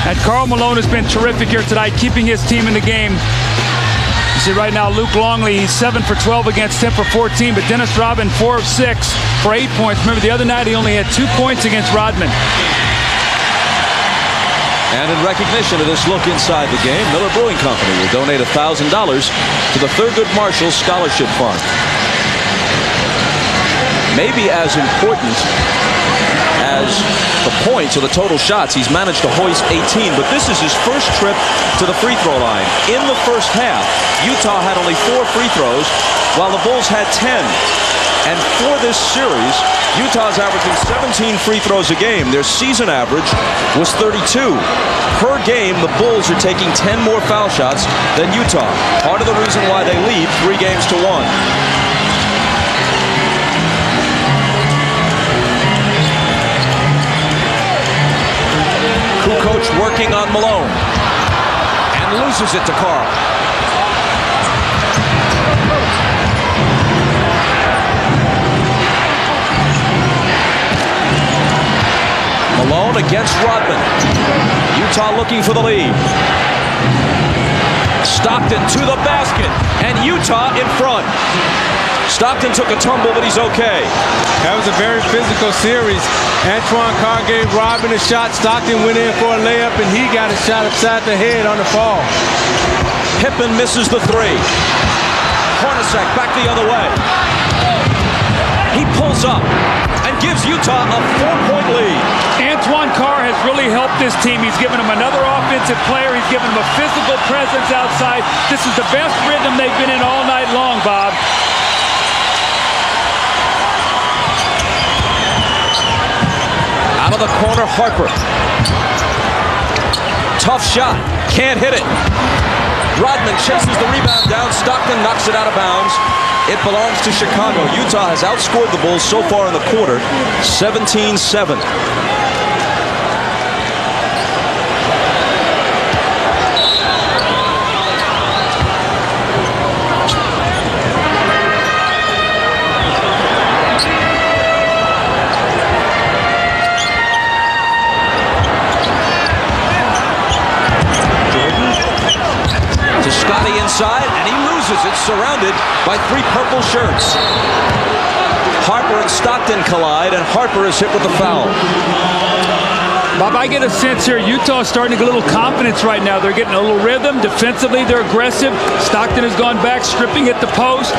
And Karl Malone has been terrific here tonight, keeping his team in the game. You see right now Luke Longley, he's 7 for 12 against 10 for 14, but Dennis Rodman 4 of 6 for 8 points. Remember the other night he only had 2 points against Rodman. And in recognition of this look inside the game, Miller Brewing Company will donate $1,000 to the Thurgood Marshall Scholarship Fund. Maybe as important as the points or the total shots, he's managed to hoist 18, but this is his first trip to the free throw line. In the first half, Utah had only 4 free throws, while the Bulls had 10. And for this series, Utah's averaging 17 free throws a game. Their season average was 32. Per game, the Bulls are taking 10 more foul shots than Utah. Part of the reason why they lead 3 games to 1. Kukoc working on Malone. And loses it to Karl. Malone against Rodman. Utah looking for the lead. Stockton to the basket, and Utah in front. Stockton took a tumble, but he's okay. That was a very physical series. Antoine Carr gave Rodman a shot. Stockton went in for a layup, and he got a shot upside the head on the fall. Pippen misses the 3. Hornacek back the other way. He pulls up and gives Utah a 4-point lead. Antoine Carr has really helped this team. He's given them another offensive player. He's given them a physical presence outside. This is the best rhythm they've been in all night long, Bob. Out of the corner, Harper. Tough shot. Can't hit it. Rodman chases the rebound down. Stockton knocks it out of bounds. It belongs to Chicago. Utah has outscored the Bulls so far in the quarter, 17-7. Scotty inside, and he loses it, surrounded by 3 purple shirts. Harper and Stockton collide, and Harper is hit with the foul. Bob, I get a sense here Utah is starting to get a little confidence right now. They're getting a little rhythm. Defensively, they're aggressive. Stockton has gone back, stripping at the post.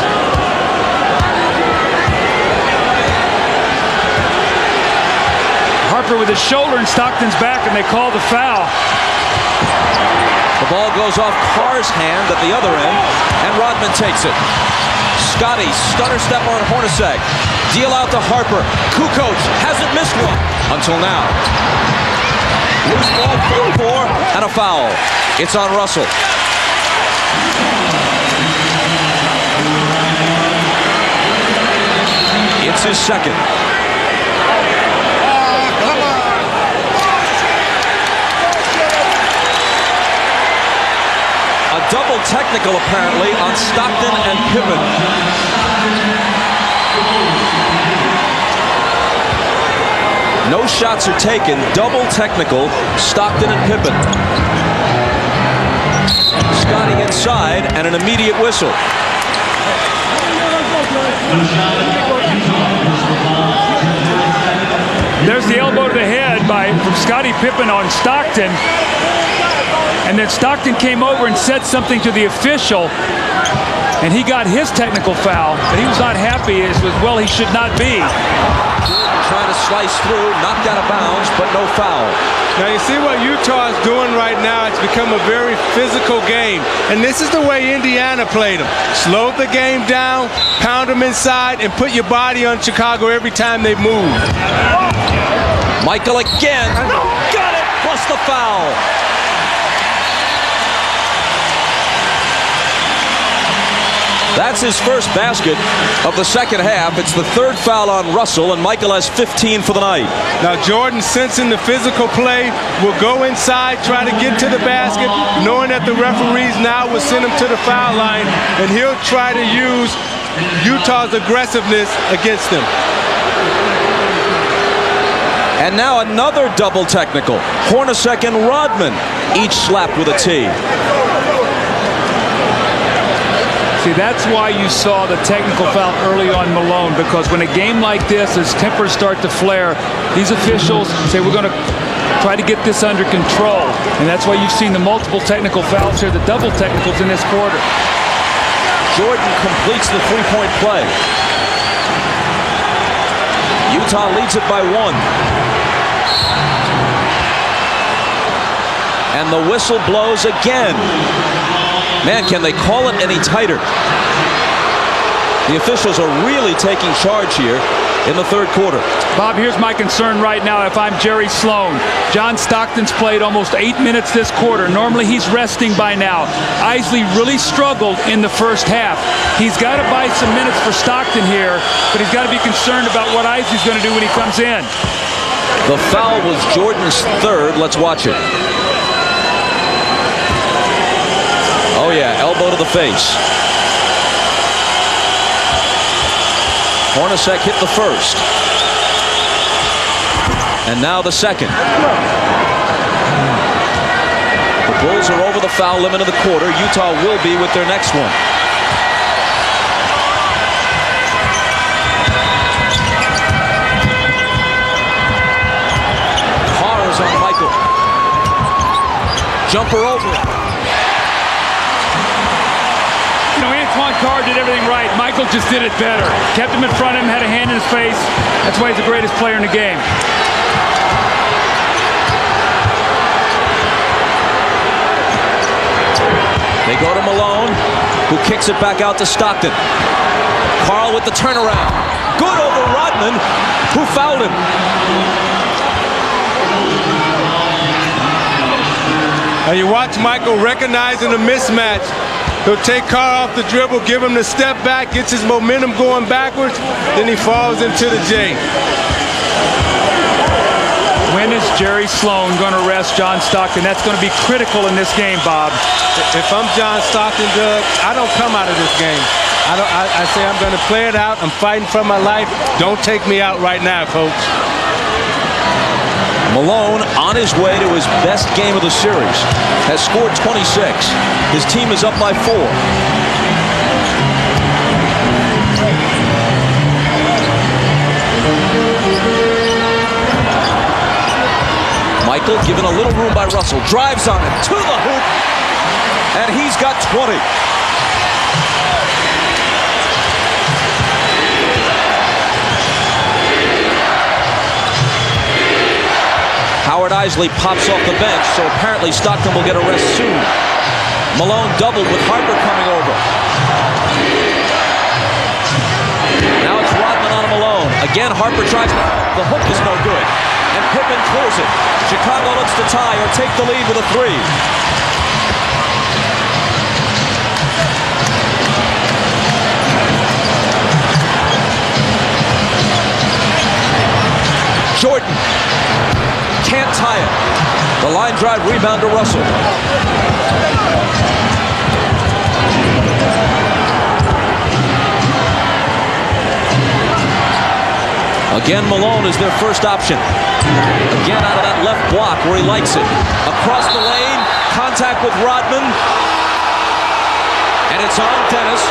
Harper with his shoulder in Stockton's back, and they call the foul. The ball goes off Carr's hand at the other end, and Rodman takes it. Scotty, stunner step on Hornacek. Deal out to Harper. Kukoc hasn't missed one until now. Loose ball, 4-4, and a foul. It's on Russell. It's his second. Double technical, apparently, on Stockton and Pippen. No shots are taken. Double technical, Stockton and Pippen. Scotty inside, and an immediate whistle. There's the elbow to the head from Scottie Pippen on Stockton. And then Stockton came over and said something to the official, and he got his technical foul, but he was not happy, as well he should not be. Trying to slice through, knocked out of bounds, but no foul. Now you see what Utah is doing right now. It's become a very physical game. And this is the way Indiana played them. Slow the game down, pound them inside, and put your body on Chicago every time they move. Michael again. Got it, plus the foul. That's his first basket of the second half. It's the third foul on Russell, and Michael has 15 for the night. Now Jordan, sensing the physical play, will go inside, try to get to the basket, knowing that the referees now will send him to the foul line, and he'll try to use Utah's aggressiveness against them. And now another double technical. Hornacek and Rodman each slapped with a T. See, that's why you saw the technical foul early on Malone, because when a game like this, as tempers start to flare, these officials say, we're going to try to get this under control. And that's why you've seen the multiple technical fouls here, the double technicals in this quarter. Jordan completes the three-point play. Utah leads it by 1. And the whistle blows again. Man, can they call it any tighter? The officials are really taking charge here in the third quarter. Bob, here's my concern right now if I'm Jerry Sloan. John Stockton's played almost 8 minutes this quarter. Normally he's resting by now. Isley really struggled in the first half. He's got to buy some minutes for Stockton here, but he's got to be concerned about what Isley's going to do when he comes in. The foul was Jordan's third. Let's watch it. Oh yeah, elbow to the face. Hornacek hit the first. And now the second. The Bulls are over the foul limit of the quarter. Utah will be with their next one. Carr is on Michael. Jumper over it. Antoine Carr did everything right. Michael just did it better. Kept him in front of him, had a hand in his face. That's why he's the greatest player in the game. They go to Malone, who kicks it back out to Stockton. Carl with the turnaround. Good over Rodman, who fouled him. Now you watch Michael recognizing the mismatch. He'll take Carr off the dribble, give him the step back, gets his momentum going backwards, then he falls into the J. When is Jerry Sloan going to rest John Stockton? That's going to be critical in this game, Bob. If I'm John Stockton, Doug, I don't come out of this game. I say I'm going to play it out. I'm fighting for my life. Don't take me out right now, coach. Malone on his way to his best game of the series. Has scored 26. His team is up by 4. Michael given a little room by Russell. Drives on it to the hoop. And he's got 20. Howard Isley pops off the bench, so apparently Stockton will get a rest soon. Malone doubled with Harper coming over. Now it's Rodman on Malone. Again, Harper tries to... The hook is no good. And Pippen clears it. Chicago looks to tie or take the lead with a 3. Jordan can't tie it. The line drive rebound to Russell. Again, Malone is their first option. Again, out of that left block where he likes it. Across the lane, contact with Rodman. And it's on Dennis,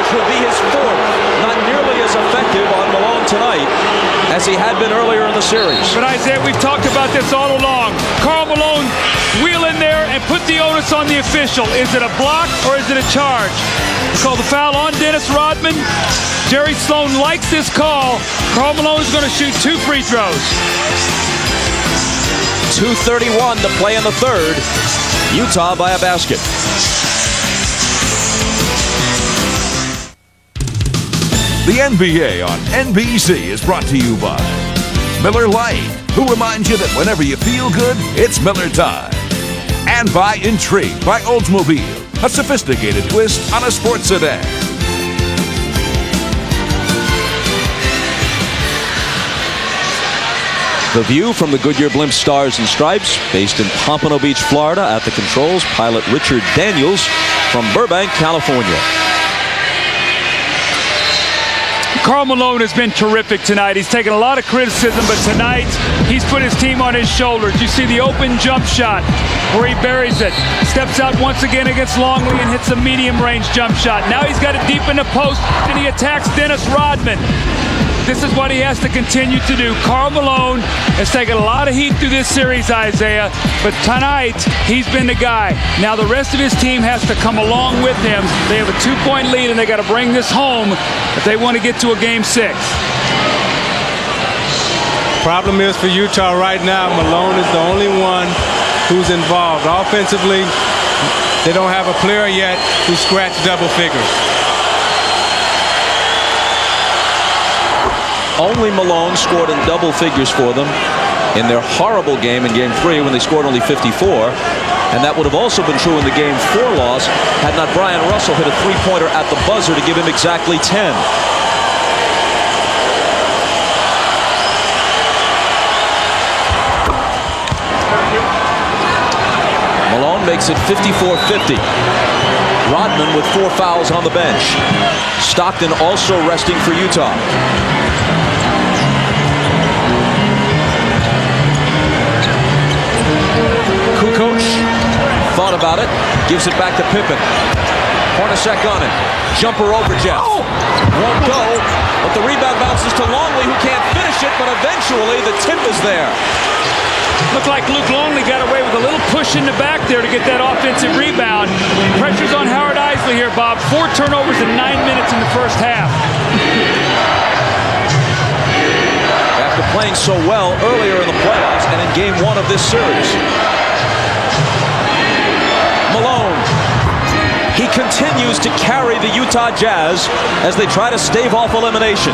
which will be his 4th. Not nearly as effective on Malone tonight as he had been earlier in the series. But Isaiah, we've talked about this all along. Karl Malone wheel in there and put the onus on the official. Is it a block or is it a charge? We call the foul on Dennis Rodman. Jerry Sloan likes this call. Karl Malone is going to shoot 2 free throws. 2:31 to play in the third. Utah by a basket. The NBA on NBC is brought to you by Miller Lite, who reminds you that whenever you feel good, it's Miller time. And by Intrigue by Oldsmobile, a sophisticated twist on a sports sedan. The view from the Goodyear Blimp Stars and Stripes, based in Pompano Beach, Florida. At the controls, pilot Richard Daniels from Burbank, California. Karl Malone has been terrific tonight. He's taken a lot of criticism, but tonight he's put his team on his shoulders. You see the open jump shot where he buries it. Steps out once again against Longley and hits a medium-range jump shot. Now he's got it deep in the post, and he attacks Dennis Rodman. This is what he has to continue to do. Karl Malone has taken a lot of heat through this series, Isaiah, but tonight he's been the guy. Now the rest of his team has to come along with him. They have a 2-point lead, and they got to bring this home if they want to get to a Game 6. Problem is for Utah right now, Malone is the only one who's involved. Offensively, they don't have a player yet who scratched double figures. Only Malone scored in double figures for them in their horrible game in Game 3 when they scored only 54. And that would have also been true in the Game 4 loss had not Brian Russell hit a three-pointer at the buzzer to give him exactly 10. Malone makes it 54-50. Rodman with 4 fouls on the bench. Stockton also resting for Utah. Kukoc thought about it, gives it back to Pippen. Hornacek on it. Jumper over Jeff. Won't go, but the rebound bounces to Longley, who can't finish it, but eventually the tip is there. Looked like Luke Longley got away with a little push in the back there to get that offensive rebound. Pressure's on Howard Isley here, Bob. 4 turnovers in 9 minutes in the first half. After playing so well earlier in the playoffs and in Game 1 of this series. Malone. He continues to carry the Utah Jazz as they try to stave off elimination.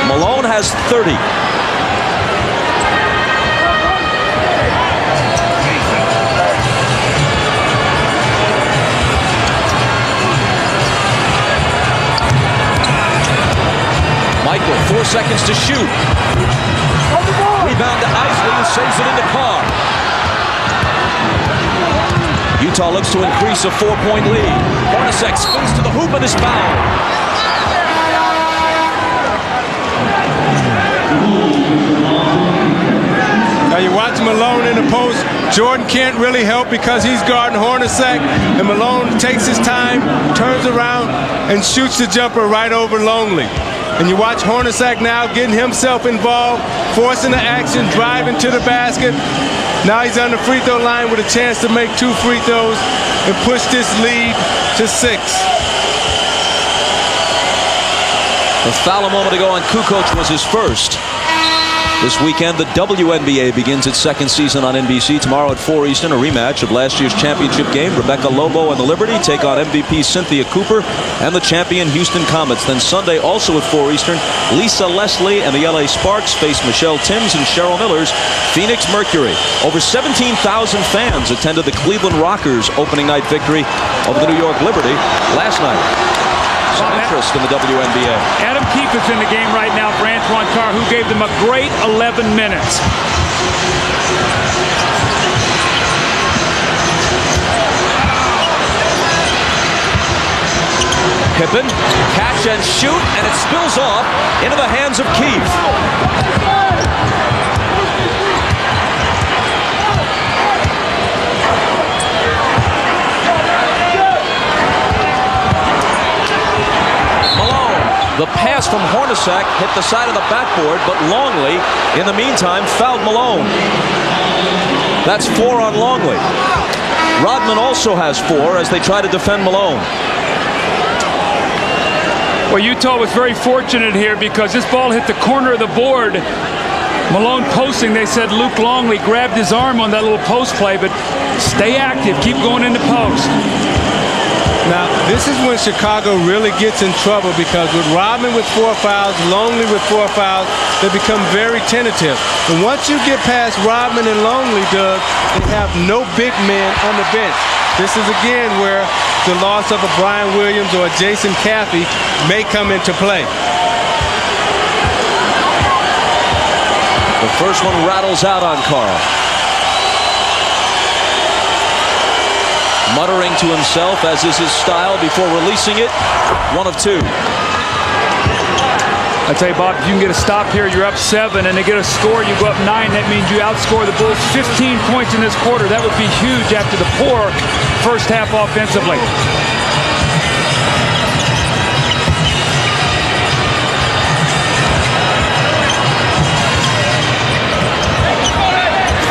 Malone has 30. Michael, 4 seconds to shoot. Rebound to Isley, who saves it into Carr. Utah looks to increase a 4-point lead. Hornacek spins to the hoop and is fouled. Now you watch Malone in the post. Jordan can't really help because he's guarding Hornacek, and Malone takes his time, turns around, and shoots the jumper right over Longley. And you watch Hornacek now getting himself involved, forcing the action, driving to the basket. Now he's on the free throw line with a chance to make 2 free throws and push this lead to 6. The foul a moment ago on Kukoc was his first. This weekend, the WNBA begins its second season on NBC. Tomorrow at 4 Eastern, a rematch of last year's championship game. Rebecca Lobo and the Liberty take on MVP Cynthia Cooper and the champion Houston Comets. Then Sunday, also at 4 Eastern, Lisa Leslie and the LA Sparks face Michelle Timms and Cheryl Miller's Phoenix Mercury. Over 17,000 fans attended the Cleveland Rockers opening night victory over the New York Liberty last night. Some interest in the WNBA. Adam Keefe is in the game right now for Antoine Carr, who gave them a great 11 minutes. Pippen, catch and shoot, and it spills off into the hands of Keefe. The pass from Hornacek hit the side of the backboard, but Longley, in the meantime, fouled Malone. That's 4 on Longley. Rodman also has 4 as they try to defend Malone. Well, Utah was very fortunate here because this ball hit the corner of the board. Malone posting, they said Luke Longley grabbed his arm on that little post play, but stay active, keep going into post. Now, this is when Chicago really gets in trouble because with Rodman with 4 fouls, Longley with 4 fouls, they become very tentative. And once you get past Rodman and Longley, Doug, they have no big men on the bench. This is, again, where the loss of a Brian Williams or a Jason Caffey may come into play. The first one rattles out on Carl. Muttering to himself, as is his style, before releasing it. 1 of 2. I tell you, Bob, if you can get a stop here, you're up 7, and to get a score, you go up 9. That means you outscore the Bulls 15 points in this quarter. That would be huge after the poor first half offensively.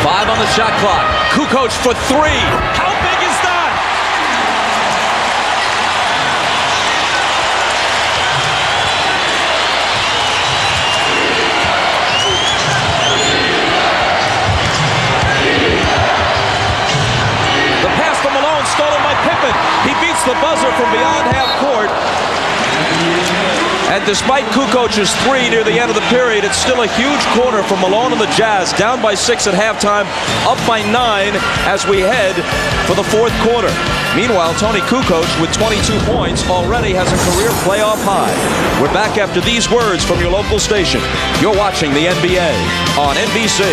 Five on the shot clock. Kukoc for 3. How big is that? The pass from Malone, stolen by Pippen. He beats the buzzer from beyond half court. And despite Kukoc's 3 near the end of the period, it's still a huge quarter for Malone and the Jazz, down by 6 at halftime, up by 9 as we head for the fourth quarter. Meanwhile, Toni Kukoc with 22 points already has a career playoff high. We're back after these words from your local station. You're watching the NBA on NBC.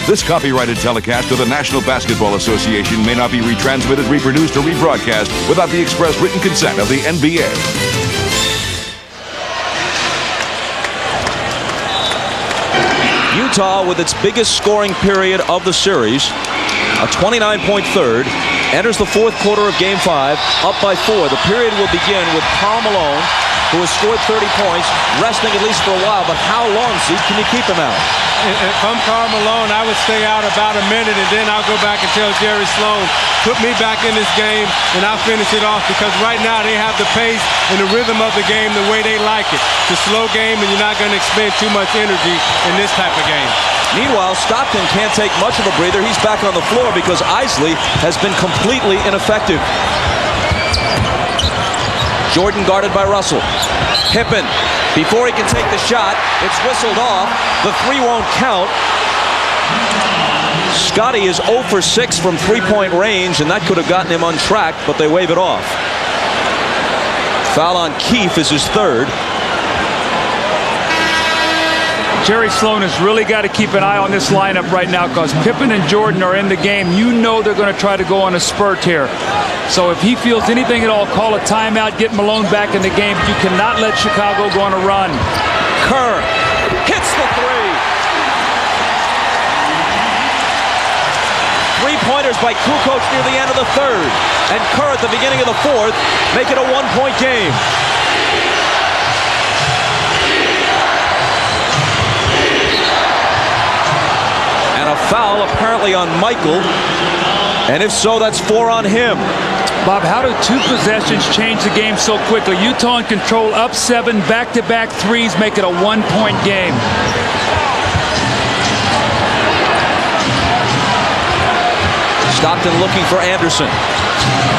This copyrighted telecast of the National Basketball Association may not be retransmitted, reproduced, or rebroadcast without the express written consent of the NBA. Utah, with its biggest scoring period of the series, a 29-point third, enters the fourth quarter of Game 5, up by 4. The period will begin with Karl Malone, who has scored 30 points, resting at least for a while. But how long, Zeke, can you keep him out? If I'm Karl Malone, I would stay out about a minute, and then I'll go back and tell Jerry Sloan, put me back in this game, and I'll finish it off. Because right now they have the pace and the rhythm of the game the way they like it. It's a slow game, and you're not going to expend too much energy in this type of game. Meanwhile, Stockton can't take much of a breather. He's back on the floor because Isley has been completely ineffective. Jordan guarded by Russell. Pippen, before he can take the shot, it's whistled off. The 3 won't count. Scotty is 0 for 6 from three-point range, and that could have gotten him untracked, but they wave it off. Foul on Keefe is his 3rd. Jerry Sloan has really got to keep an eye on this lineup right now because Pippen and Jordan are in the game. You know they're going to try to go on a spurt here. So if he feels anything at all, call a timeout, get Malone back in the game. You cannot let Chicago go on a run. Kerr hits the 3. 3-pointers by Kukoc near the end of the 3rd. And Kerr at the beginning of the 4th make it a 1-point game. And a foul apparently on Michael. And if so, that's 4 on him. Bob, how do 2 possessions change the game so quickly? Utah in control, up 7, back-to-back 3s, make it a 1-point game. Stockton looking for Anderson.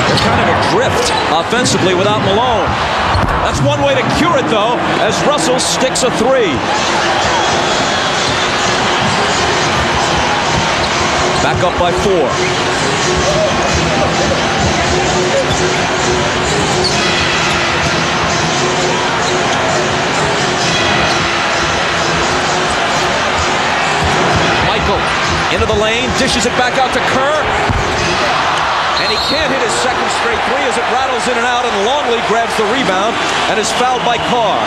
They're kind of adrift offensively without Malone. That's one way to cure it, though, as Russell sticks a 3. Back up by 4. Michael into the lane, dishes it back out to Kerr. And he can't hit his second straight 3 as it rattles in and out, and Longley grabs the rebound and is fouled by Carr.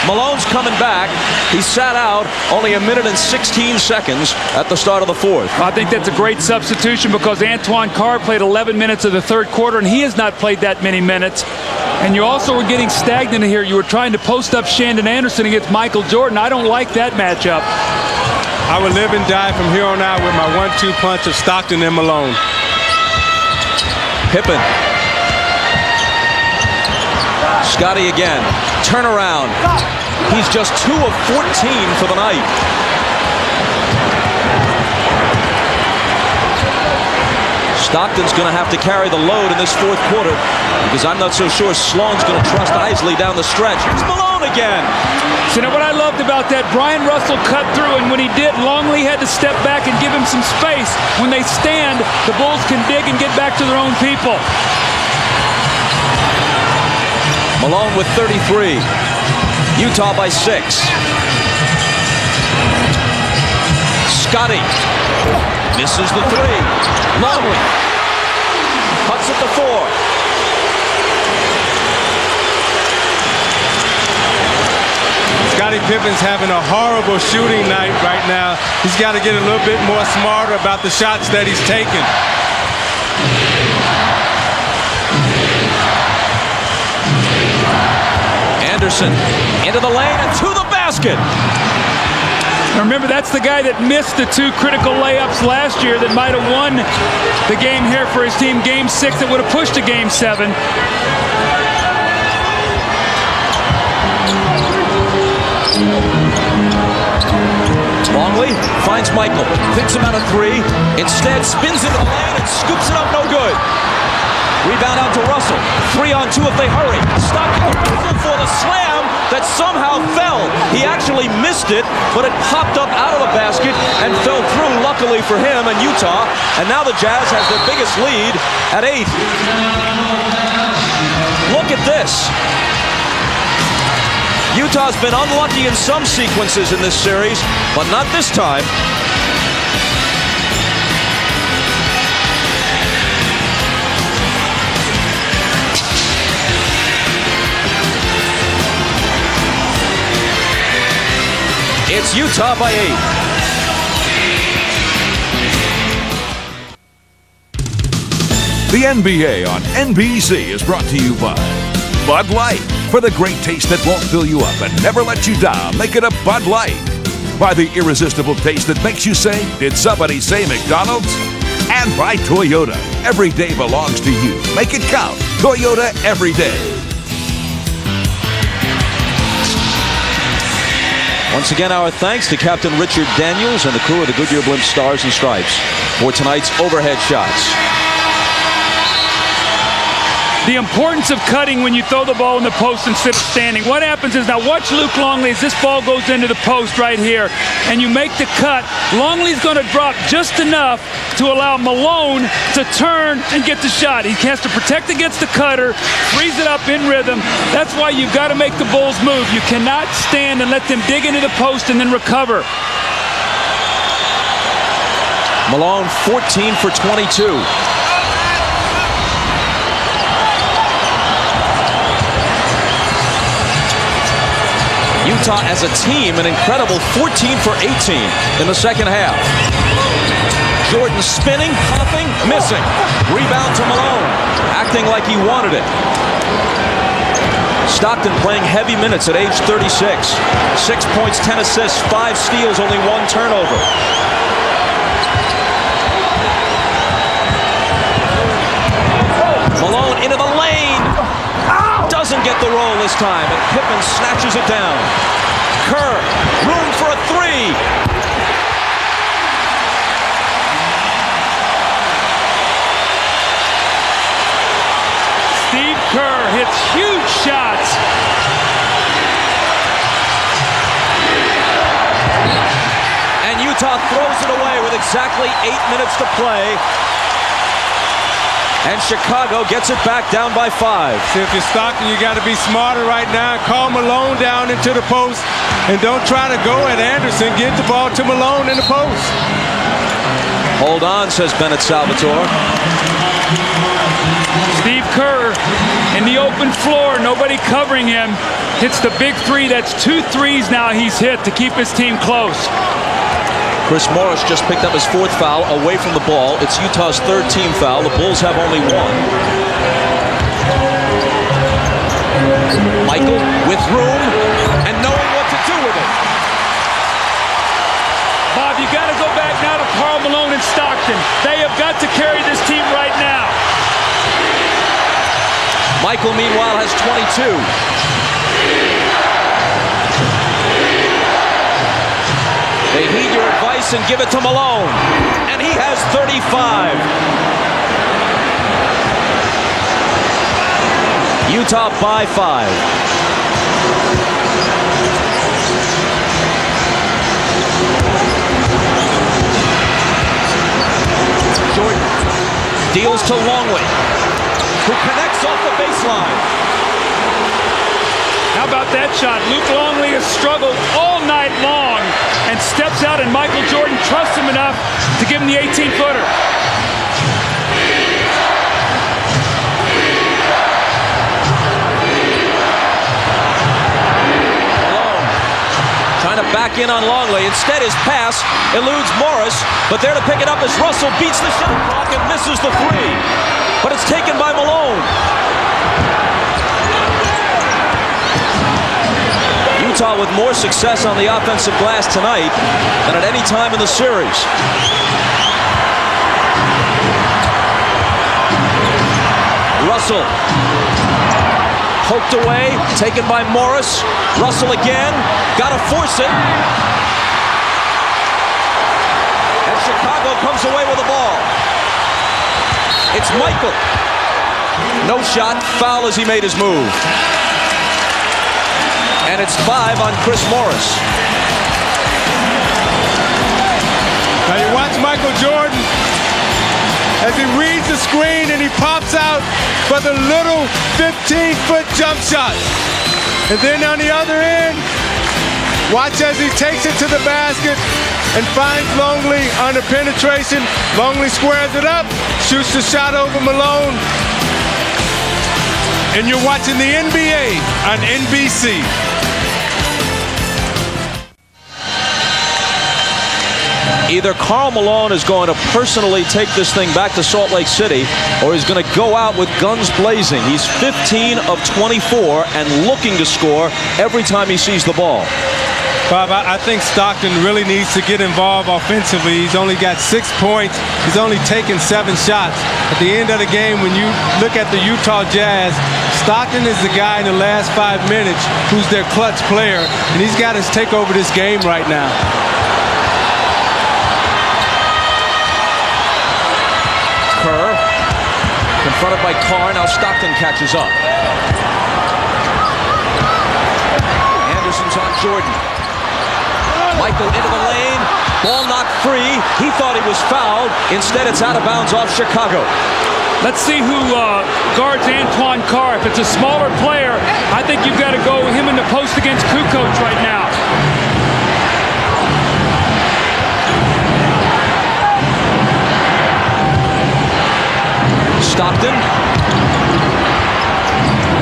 Malone's coming back. He sat out only a minute and 16 seconds at the start of the 4th. I think that's a great substitution because Antoine Carr played 11 minutes of the 3rd quarter, and he has not played that many minutes. And you also were getting stagnant here. You were trying to post up Shandon Anderson against Michael Jordan. I don't like that matchup. I would live and die from here on out with my 1-2 punch of Stockton and Malone. Pippen. Scotty again. Turnaround. He's just 2 of 14 for the night. Stockton's going to have to carry the load in this fourth quarter because I'm not so sure Sloan's going to trust Isley down the stretch. It's Malone again. So now what I loved about that, Brian Russell cut through, and when he did, Longley had to step back and give him some space. When they stand, the Bulls can dig and get back to their own people. Malone with 33. Utah by 6. Scotty misses the 3. Longley cuts it to 4. Scottie Pippen's having a horrible shooting night right now. He's got to get a little bit more smarter about the shots that he's taking. Anderson into the lane and to the basket. Remember, that's the guy that missed the 2 critical layups last year that might have won the game here for his team, Game 6, that would have pushed to Game 7. Longley finds Michael, thinks about a 3, instead spins into the lane and scoops it up, no good. Rebound out to Russell. 3 on 2 if they hurry. Stockton for the slam that somehow fell. He actually missed it, but it popped up out of the basket and fell through, luckily for him and Utah. And now the Jazz has their biggest lead at 8. Look at this. Utah's been unlucky in some sequences in this series, but not this time. It's Utah by 8. The NBA on NBC is brought to you by Bud Light. For the great taste that won't fill you up and never let you down, make it a Bud Light. By the irresistible taste that makes you say, did somebody say McDonald's? And by Toyota. Every day belongs to you. Make it count. Toyota every day. Once again, our thanks to Captain Richard Daniels and the crew of the Goodyear Blimp Stars and Stripes for tonight's overhead shots. The importance of cutting when you throw the ball in the post instead of standing. What happens is, now watch Luke Longley as this ball goes into the post right here, and you make the cut. Longley's going to drop just enough to allow Malone to turn and get the shot. He has to protect against the cutter, freeze it up in rhythm. That's why you've got to make the Bulls move. You cannot stand and let them dig into the post and then recover. Malone 14 for 22. Utah as a team, an incredible 14 for 18 in the second half. Jordan spinning, popping, missing. Rebound to Malone, acting like he wanted it. Stockton playing heavy minutes at age 36. 6 points, 10 assists, 5 steals, only 1 turnover. Malone into the lane. Doesn't get the roll this time, and Pippen snatches it down. Kerr, room for a 3. Steve Kerr hits huge shots. And Utah throws it away with exactly 8 minutes to play. And Chicago gets it back down by 5. See, if you're Stockton, you got to be smarter right now. Call Malone down into the post, and don't try to go at Anderson. Get the ball to Malone in the post. Hold on, says Bennett Salvatore. Steve Kerr in the open floor, nobody covering him. Hits the big 3. That's 2 threes now he's hit to keep his team close. Chris Morris just picked up his 4th foul away from the ball. It's Utah's 3rd team foul. The Bulls have only 1. Michael with room and knowing what to do with it. Bob, you got to go back now to Karl Malone and Stockton. They have got to carry this team right now. Michael, meanwhile, has 22. They heed your advice and give it to Malone. And he has 35. Utah by 5. Jordan deals to Longley, who connects off the baseline. How about that shot? Luke Longley has struggled all night long and steps out, and Michael Jordan trusts him enough to give him the 18-footer. Trying to back in on Longley. Instead, his pass eludes Morris, but there to pick it up as Russell beats the shot clock and misses the three. But it's taken by Malone. Utah with more success on the offensive glass tonight than at any time in the series. Russell. Poked away, taken by Morris. Russell again, got to force it. And Chicago comes away with the ball. It's Michael. No shot, foul as he made his move. And it's 5 on Chris Morris. Now you watch Michael Jordan as he reads the screen and he pops out for the little 15-foot jump shot. And then on the other end, watch as he takes it to the basket and finds Longley on the penetration. Longley squares it up, shoots the shot over Malone. And you're watching the NBA on NBC. Either Karl Malone is going to personally take this thing back to Salt Lake City, or he's going to go out with guns blazing. He's 15 of 24 and looking to score every time he sees the ball. Bob, I think Stockton really needs to get involved offensively. He's only got 6 points. He's only taken 7 shots. At the end of the game, when you look at the Utah Jazz, Stockton is the guy in the last 5 minutes who's their clutch player, and he's got to take over this game right now. Kerr, confronted by Carr, now Stockton catches up. Anderson's on Jordan. Michael into the lane, ball knocked free. He thought he was fouled. Instead, it's out of bounds off Chicago. Let's see who guards Antoine Carr. If it's a smaller player, I think you've got to go him in the post against Kukoc right now. Stockton.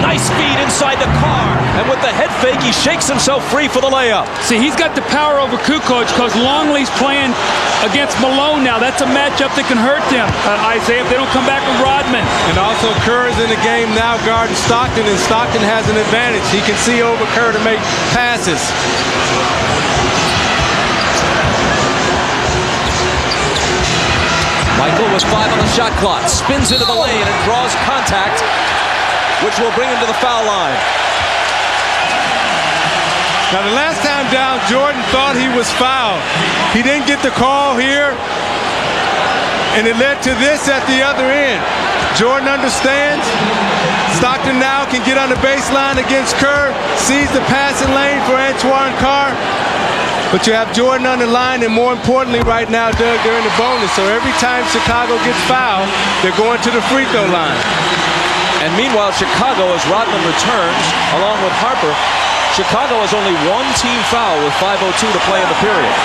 Nice feed inside the Carr. And with the head fake, he shakes himself free for the layup. See, he's got the power over Kukoc because Longley's playing against Malone now. That's a matchup that can hurt them, Isaiah, if they don't come back with Rodman. And also Kerr is in the game now guarding Stockton, and Stockton has an advantage. He can see over Kerr to make passes. Michael with 5 on the shot clock, spins into the lane and draws contact, which will bring him to the foul line. Now the last time down, Jordan thought he was fouled. He didn't get the call here, and it led to this at the other end. Jordan understands. Stockton now can get on the baseline against Kerr, sees the passing lane for Antoine Carr. But you have Jordan on the line, and more importantly right now, Doug, they're in the bonus. So every time Chicago gets fouled, they're going to the free throw line. And meanwhile, Chicago, as Rodman returns, along with Harper, Chicago has only 1 team foul with 5:02 to play in the period.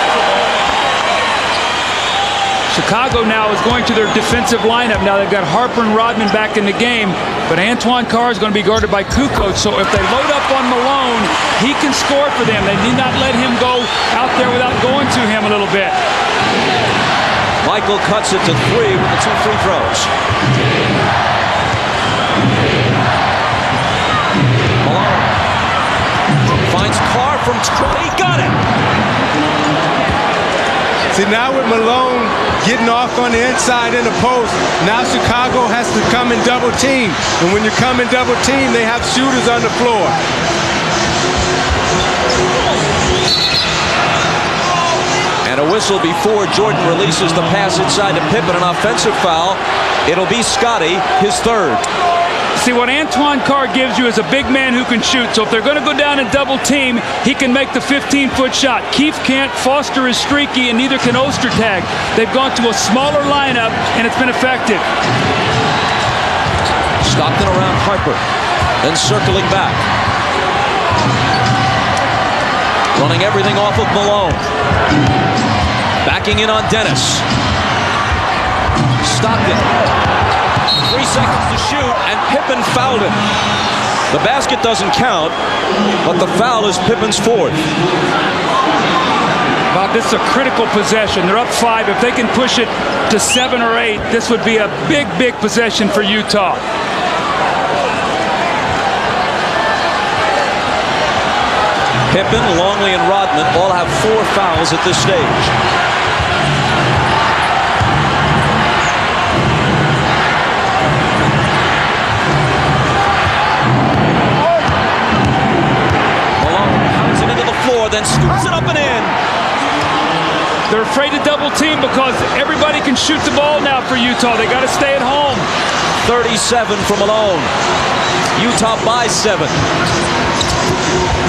Chicago now is going to their defensive lineup. Now they've got Harper and Rodman back in the game, but Antoine Carr is going to be guarded by Kukoc. So if they load up on Malone, he can score for them. They need not let him go out there without going to him a little bit. Michael cuts it to 3 with the 2 free throws. Malone finds Carr from 20. Got it! See, now with Malone getting off on the inside in the post, now Chicago has to come and double team. And when you come and double team, they have shooters on the floor. And a whistle before Jordan releases the pass inside to Pippen, an offensive foul. It'll be Scotty, his 3rd. See, what Antoine Carr gives you is a big man who can shoot. So if they're going to go down and double team, he can make the 15-foot shot. Keefe can't. Foster is streaky, and neither can Ostertag. They've gone to a smaller lineup, and it's been effective. Stockton around Harper, then circling back. Running everything off of Malone. Backing in on Dennis. Stockton. 3 seconds to shoot, and Pippen fouled him. The basket doesn't count, but the foul is Pippen's fourth. Bob, this is a critical possession. They're up 5. If they can push it to 7 or 8, this would be a big, big possession for Utah. Pippen, Longley, and Rodman all have 4 fouls at this stage. Malone pounds it into the floor, then scoops it up and in. They're afraid to double team because everybody can shoot the ball now for Utah. They got to stay at home. 37 for Malone. Utah by 7.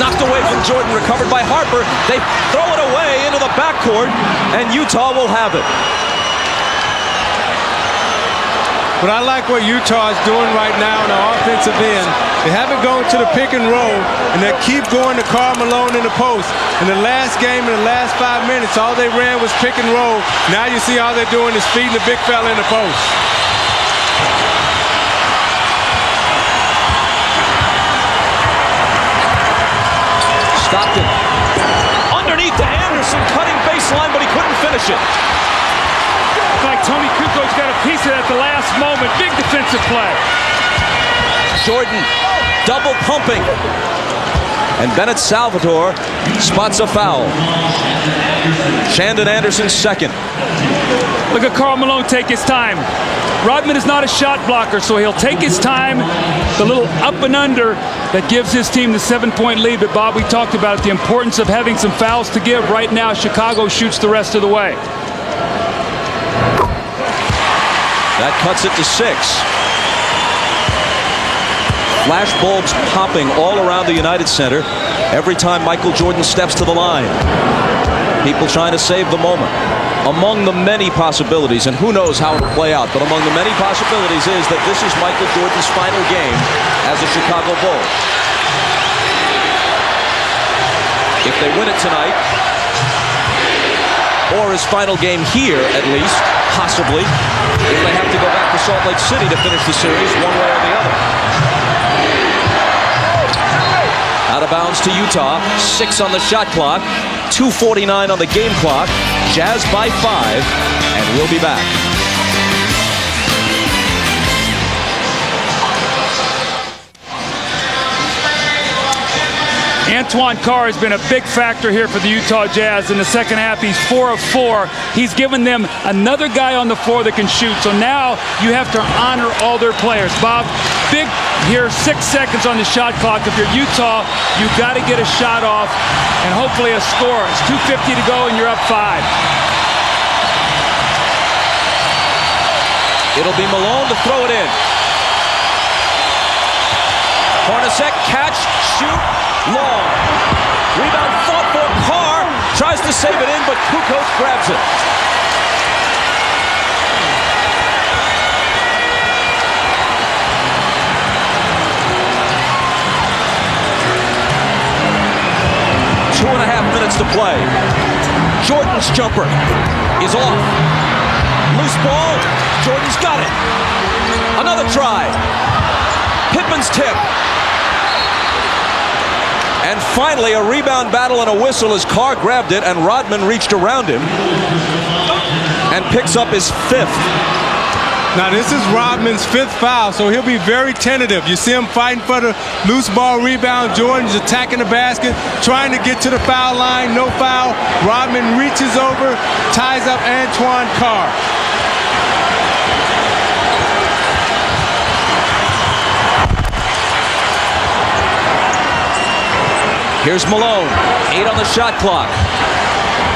Knocked away from Jordan, recovered by Harper. They throw it away into the backcourt, and Utah will have it. But I like what Utah is doing right now on the offensive end. They haven't gone to the pick and roll, and they keep going to Karl Malone in the post. In the last game, in the last 5 minutes, all they ran was pick and roll. Now you see all they're doing is feeding the big fella in the post. Stockton underneath to Anderson, cutting baseline, but he couldn't finish it. It's like Tony Kukoc got a piece of it at the last moment. Big defensive play. Jordan double pumping. And Bennett Salvatore spots a foul. Shandon Anderson second. Look at Karl Malone take his time. Rodman is not a shot blocker, so he'll take his time. The little up and under that gives his team the 7-point lead. But Bob, we talked about the importance of having some fouls to give. Right now, Chicago shoots the rest of the way. That cuts it to 6. Flash bulbs popping all around the United Center every time Michael Jordan steps to the line. People trying to save the moment. Among the many possibilities, and who knows how it'll play out, but among the many possibilities is that this is Michael Jordan's final game as a Chicago Bull. If they win it tonight, or his final game here at least, possibly, if they have to go back to Salt Lake City to finish the series one way or the other. Out of bounds to Utah, 6 on the shot clock, 2:49 on the game clock. Jazz by 5, and we'll be back. Antoine Carr has been a big factor here for the Utah Jazz. In the second half, he's 4 of 4. He's given them another guy on the floor that can shoot. So now you have to honor all their players. Bob, big here, 6 seconds on the shot clock. If you're Utah, you've got to get a shot off and hopefully a score. It's 2:50 to go and you're up 5. It'll be Malone to throw it in. Hornacek, catch, shoot, long. Rebound fought for. Carr tries to save it in, but Kukoc grabs it. Two and a half minutes to play. Jordan's jumper is off. Loose ball. Jordan's got it. Another try. Pippen's tip. And finally, a rebound battle and a whistle as Carr grabbed it and Rodman reached around him and picks up his 5th. Now, this is Rodman's 5th foul, so he'll be very tentative. You see him fighting for the loose ball rebound. Jordan's attacking the basket, trying to get to the foul line. No foul. Rodman reaches over, ties up Antoine Carr. Here's Malone, 8 on the shot clock.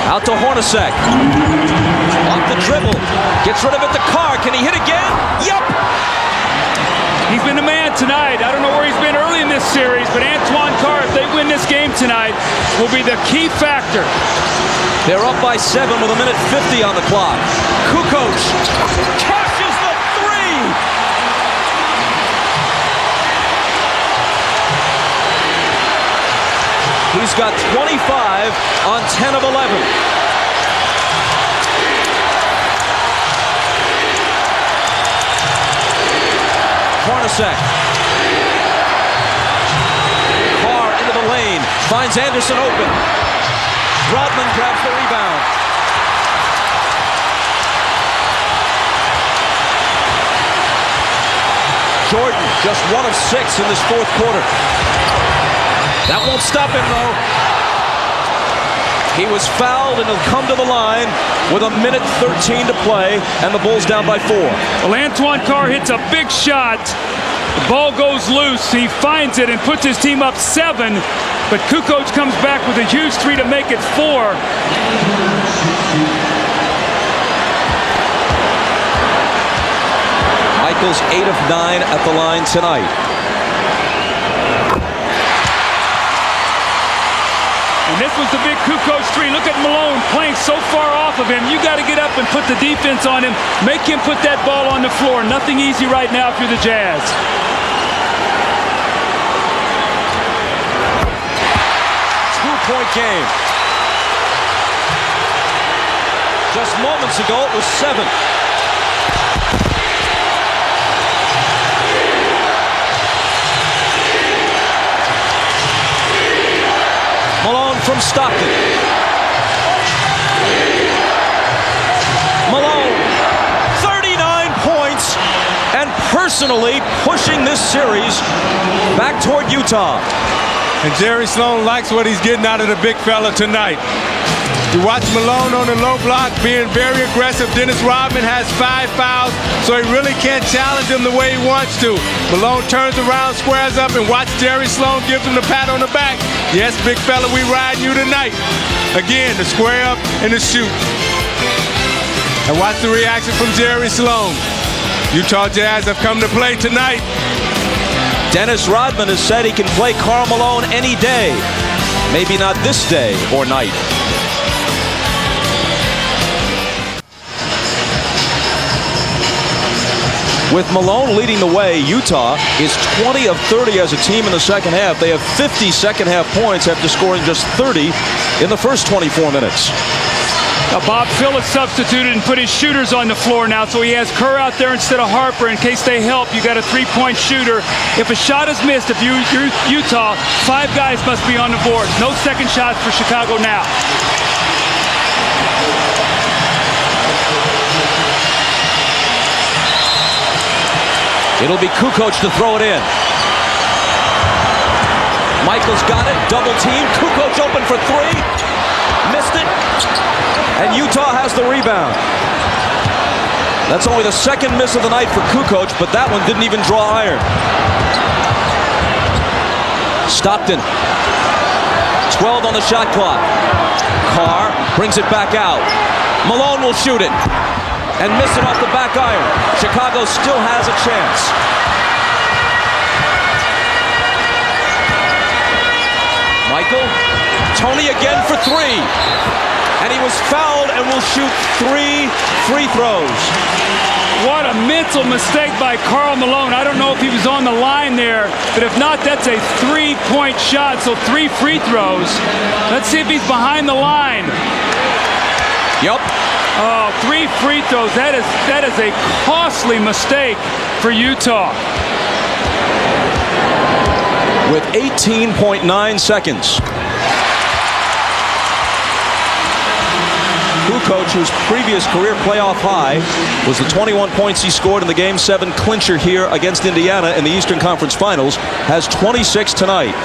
Out to Hornacek. Off the dribble. Gets rid of it to Carr. Can he hit again? Yep. He's been the man tonight. I don't know where he's been early in this series, but Antoine Carr, if they win this game tonight, will be the key factor. They're up by 7 with 1:50 on the clock. Kukoc cashes the three. He's got 25 on 10 of 11. Hornacek. Carr into the lane. Finds Anderson open. Rodman grabs the rebound. Jordan just 1 of 6 in this fourth quarter. That won't stop him, though. He was fouled and he'll come to the line with 1:13 to play, and the Bulls down by 4. Well, Antoine Carr hits a big shot. The ball goes loose. He finds it and puts his team up 7, but Kukoc comes back with a huge 3 to make it 4. Michael's 8 of 9 at the line tonight. And this was the big Kukoc 3. Look at Malone playing so far off of him. You got to get up and put the defense on him. Make him put that ball on the floor. Nothing easy right now if you're the Jazz. Two-point game. Just moments ago, it was 7. Malone from Stockton. Malone, 39 points, and personally pushing this series back toward Utah. And Jerry Sloan likes what he's getting out of the big fella tonight. You watch Malone on the low block being very aggressive. Dennis Rodman has 5 fouls, so he really can't challenge him the way he wants to. Malone turns around, squares up, and watch Jerry Sloan gives him the pat on the back. Yes, big fella, we riding you tonight. Again, the square up and the shoot. And watch the reaction from Jerry Sloan. Utah Jazz have come to play tonight. Dennis Rodman has said he can play Karl Malone any day. Maybe not this day or night. With Malone leading the way, Utah is 20 of 30 as a team in the second half. They have 50 second half points after scoring just 30 in the first 24 minutes. Now Bob Phillips substituted and put his shooters on the floor now, so he has Kerr out there instead of Harper in case they help. You got a 3-point shooter. If a shot is missed, if you're Utah, 5 guys must be on the board. No second shots for Chicago now. It'll be Kukoc to throw it in. Michael's got it, double team. Kukoc open for 3. Missed it. And Utah has the rebound. That's only the second miss of the night for Kukoc, but that one didn't even draw iron. Stockton. 12 on the shot clock. Carr brings it back out. Malone will shoot it and miss it off the back iron. Chicago still has a chance. Michael, Tony again for 3. And he was fouled and will shoot 3 free throws. What a mental mistake by Karl Malone. I don't know if he was on the line there, but if not, that's a 3-point shot, so 3 free throws. Let's see if he's behind the line. Yep. Oh, 3 free throws. That is a costly mistake for Utah. With 18.9 seconds. Kukoc, whose previous career playoff high was the 21 points he scored in the Game 7 clincher here against Indiana in the Eastern Conference Finals, has 26 tonight.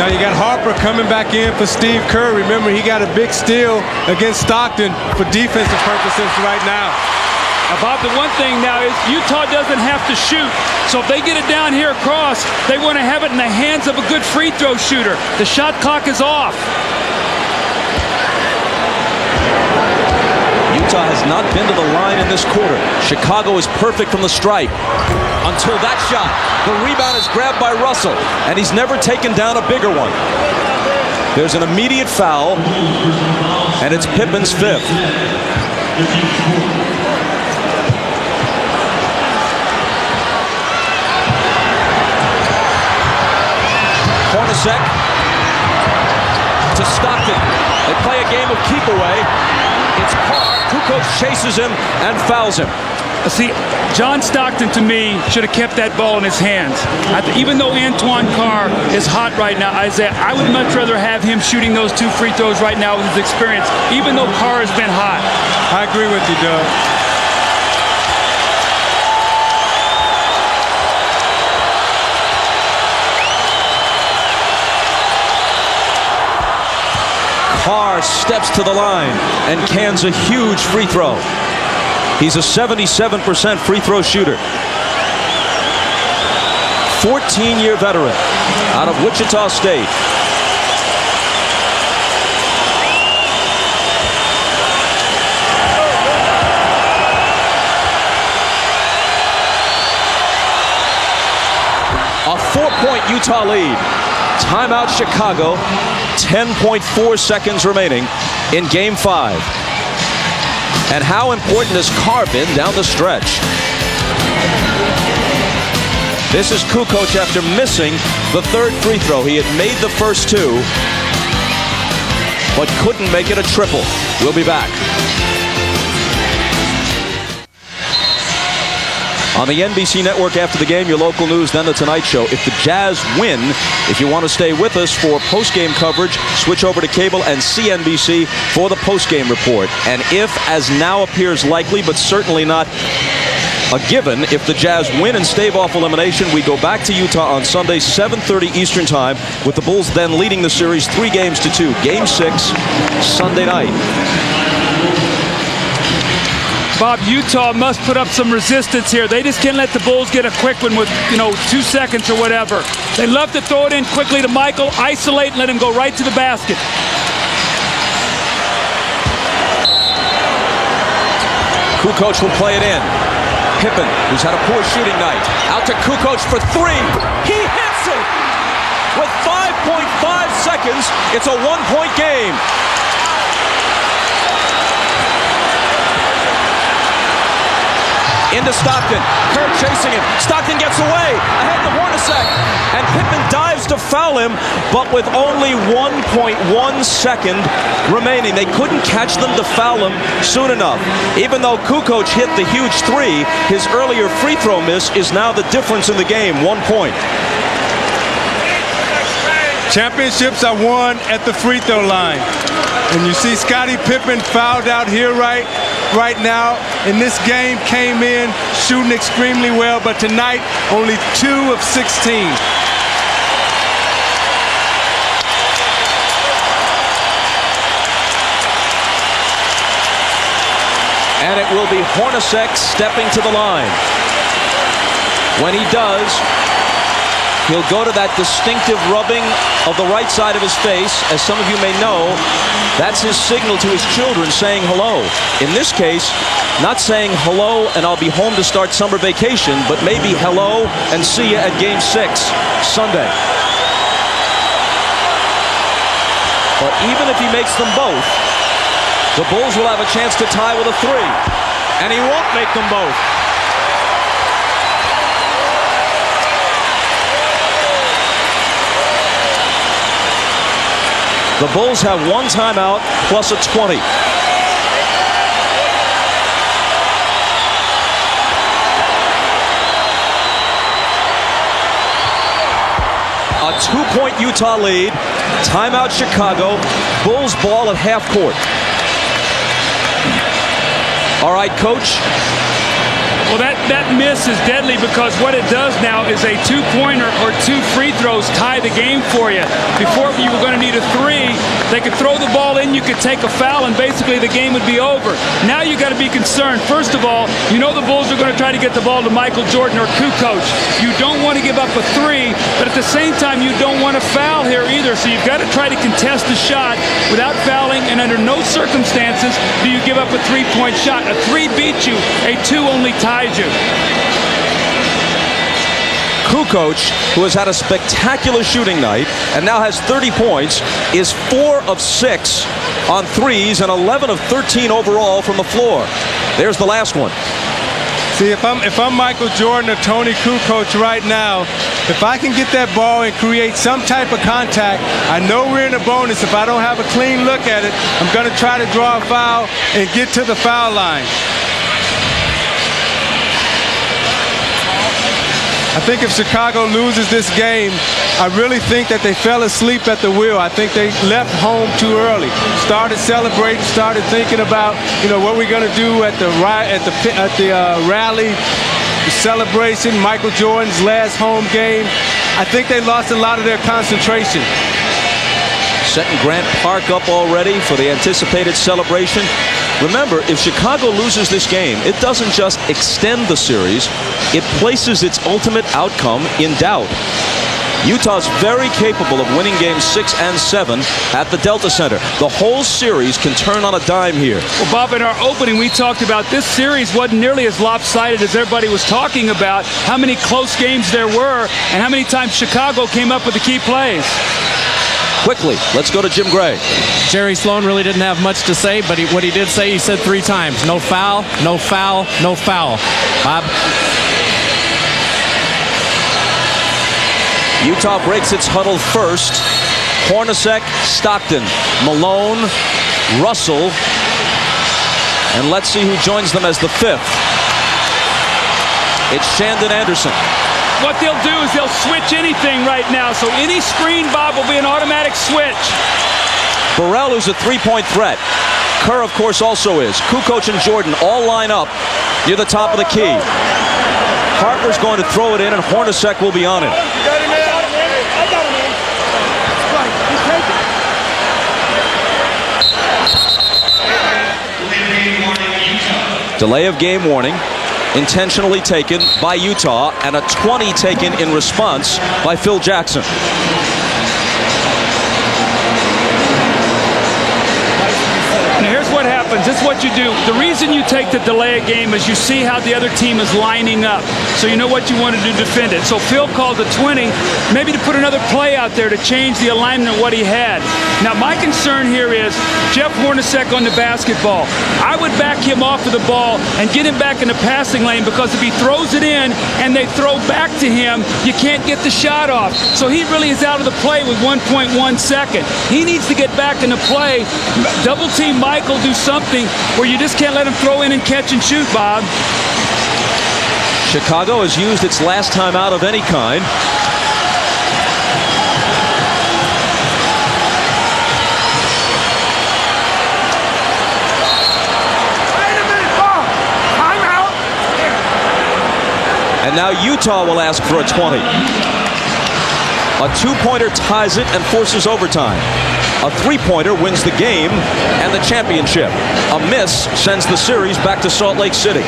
Now you got Harper coming back in for Steve Kerr. Remember, he got a big steal against Stockton for defensive purposes right now. Bob, the one thing now is Utah doesn't have to shoot. So if they get it down here across, they want to have it in the hands of a good free throw shooter. The shot clock is off. Utah has not been to the line in this quarter. Chicago is perfect from the stripe until that shot. The rebound is grabbed by Russell, and he's never taken down a bigger one. There's an immediate foul, and it's Pippen's 5th. Hornacek to Stockton. They play a game of keep away. It's Carr. Kukoc chases him and fouls him. See, John Stockton, to me, should have kept that ball in his hands. Even though Antoine Carr is hot right now, Isaiah, I would much rather have him shooting those 2 free throws right now with his experience, even though Carr has been hot. I agree with you, Doug. Carr steps to the line and cans a huge free throw. He's a 77% free throw shooter. 14-year veteran out of Wichita State. A 4-point Utah lead. Timeout Chicago. 10.4 seconds remaining in Game 5. And how important has Carr been down the stretch? This is Kukoc after missing the 3rd free throw. He had made the first 2, but couldn't make it a triple. We'll be back. On the NBC network after the game, your local news, then The Tonight Show. If the Jazz win, if you want to stay with us for post-game coverage, switch over to cable and CNBC for the post-game report. And if, as now appears likely, but certainly not a given, if the Jazz win and stave off elimination, we go back to Utah on Sunday, 7:30 Eastern Time, with the Bulls then leading the series 3-2. Game 6, Sunday night. Bob, Utah must put up some resistance here. They just can't let the Bulls get a quick one with, 2 seconds or whatever. They love to throw it in quickly to Michael, isolate, and let him go right to the basket. Kukoc will play it in. Pippen, who's had a poor shooting night, out to Kukoc for 3. He hits it! With 5.5 seconds, it's a 1-point game. Into Stockton. Kerr chasing him. Stockton gets away. Ahead to Hornacek. And Pippen dives to foul him, but with only 1.1 second remaining. They couldn't catch them to foul him soon enough. Even though Kukoc hit the huge 3, his earlier free throw miss is now the difference in the game. 1 point. Championships are won at the free throw line. And you see Scottie Pippen fouled out here right now. In this game, came in shooting extremely well, but tonight only 2 of 16. And it will be Hornacek stepping to the line. When he does, he'll go to that distinctive rubbing of the right side of his face. As some of you may know, that's his signal to his children saying hello. In this case, not saying hello and I'll be home to start summer vacation, but maybe hello and see you at Game 6 Sunday. But even if he makes them both, the Bulls will have a chance to tie with a 3. And he won't make them both. The Bulls have 1 timeout plus a 20. A 2-point Utah lead. Timeout Chicago. Bulls ball at half court. All right, coach. Well, that miss is deadly because what it does now is a 2-pointer or 2 free throws tie the game for you. Before you were going to need a 3, they could throw the ball in, you could take a foul, and basically the game would be over. Now you got to be concerned. First of all, you know the Bulls are going to try to get the ball to Michael Jordan or Kukoc. You don't want to give up a 3, but at the same time, you don't want to foul here either. So you've got to try to contest the shot without fouling, and under no circumstances do you give up a three-point shot. A 3 beats you, a 2 only ties you. Kukoc, who has had a spectacular shooting night and now has 30 points, is 4 of 6 on threes and 11 of 13 overall from the floor. There's the last one. See, if I'm Michael Jordan or Tony Kukoc right now, if I can get that ball and create some type of contact, I know we're in a bonus. If I don't have a clean look at it, I'm going to try to draw a foul and get to the foul line. I think if Chicago loses this game, I really think that they fell asleep at the wheel. I think they left home too early. Started celebrating, started thinking about, what we're going to do at the rally, the celebration, Michael Jordan's last home game. I think they lost a lot of their concentration. Setting Grant Park up already for the anticipated celebration. Remember, if Chicago loses this game, it doesn't just extend the series, it places its ultimate outcome in doubt. Utah's very capable of winning games 6 and 7 at the Delta Center. The whole series can turn on a dime here. Well, Bob, in our opening, we talked about this series wasn't nearly as lopsided as everybody was talking about, how many close games there were, and how many times Chicago came up with the key plays. Quickly, let's go to Jim Gray. Jerry Sloan really didn't have much to say, but what he did say, he said 3 times. No foul, no foul, no foul. Bob? Utah breaks its huddle first. Hornacek, Stockton, Malone, Russell. And let's see who joins them as the 5th. It's Shandon Anderson. What they'll do is they'll switch anything right now. So any screen, Bob, will be an automatic switch. Burrell, who's a 3-point threat. Kerr, of course, also is. Kukoc and Jordan all line up near the top of the key. Harper's going to throw it in, and Hornacek will be on it. Delay of game warning. Intentionally taken by Utah, and a 20 taken in response by Phil Jackson. Now here's what happens. This is what you do. The reason you take the delay of game is you see how the other team is lining up. So you know what you want to do to defend it. So Phil called the 20, maybe to put another play out there to change the alignment of what he had. Now my concern here is Jeff Hornacek on the basketball. I would back him off of the ball and get him back in the passing lane, because if he throws it in and they throw back to him, you can't get the shot off. So he really is out of the play with 1.1 second. He needs to get back in the play, double team Michael, do something where you just can't let him throw in and catch and shoot, Bob. Chicago has used its last time out of any kind. And now Utah will ask for a 20. A 2-pointer ties it and forces overtime. A 3-pointer wins the game and the championship. A miss sends the series back to Salt Lake City.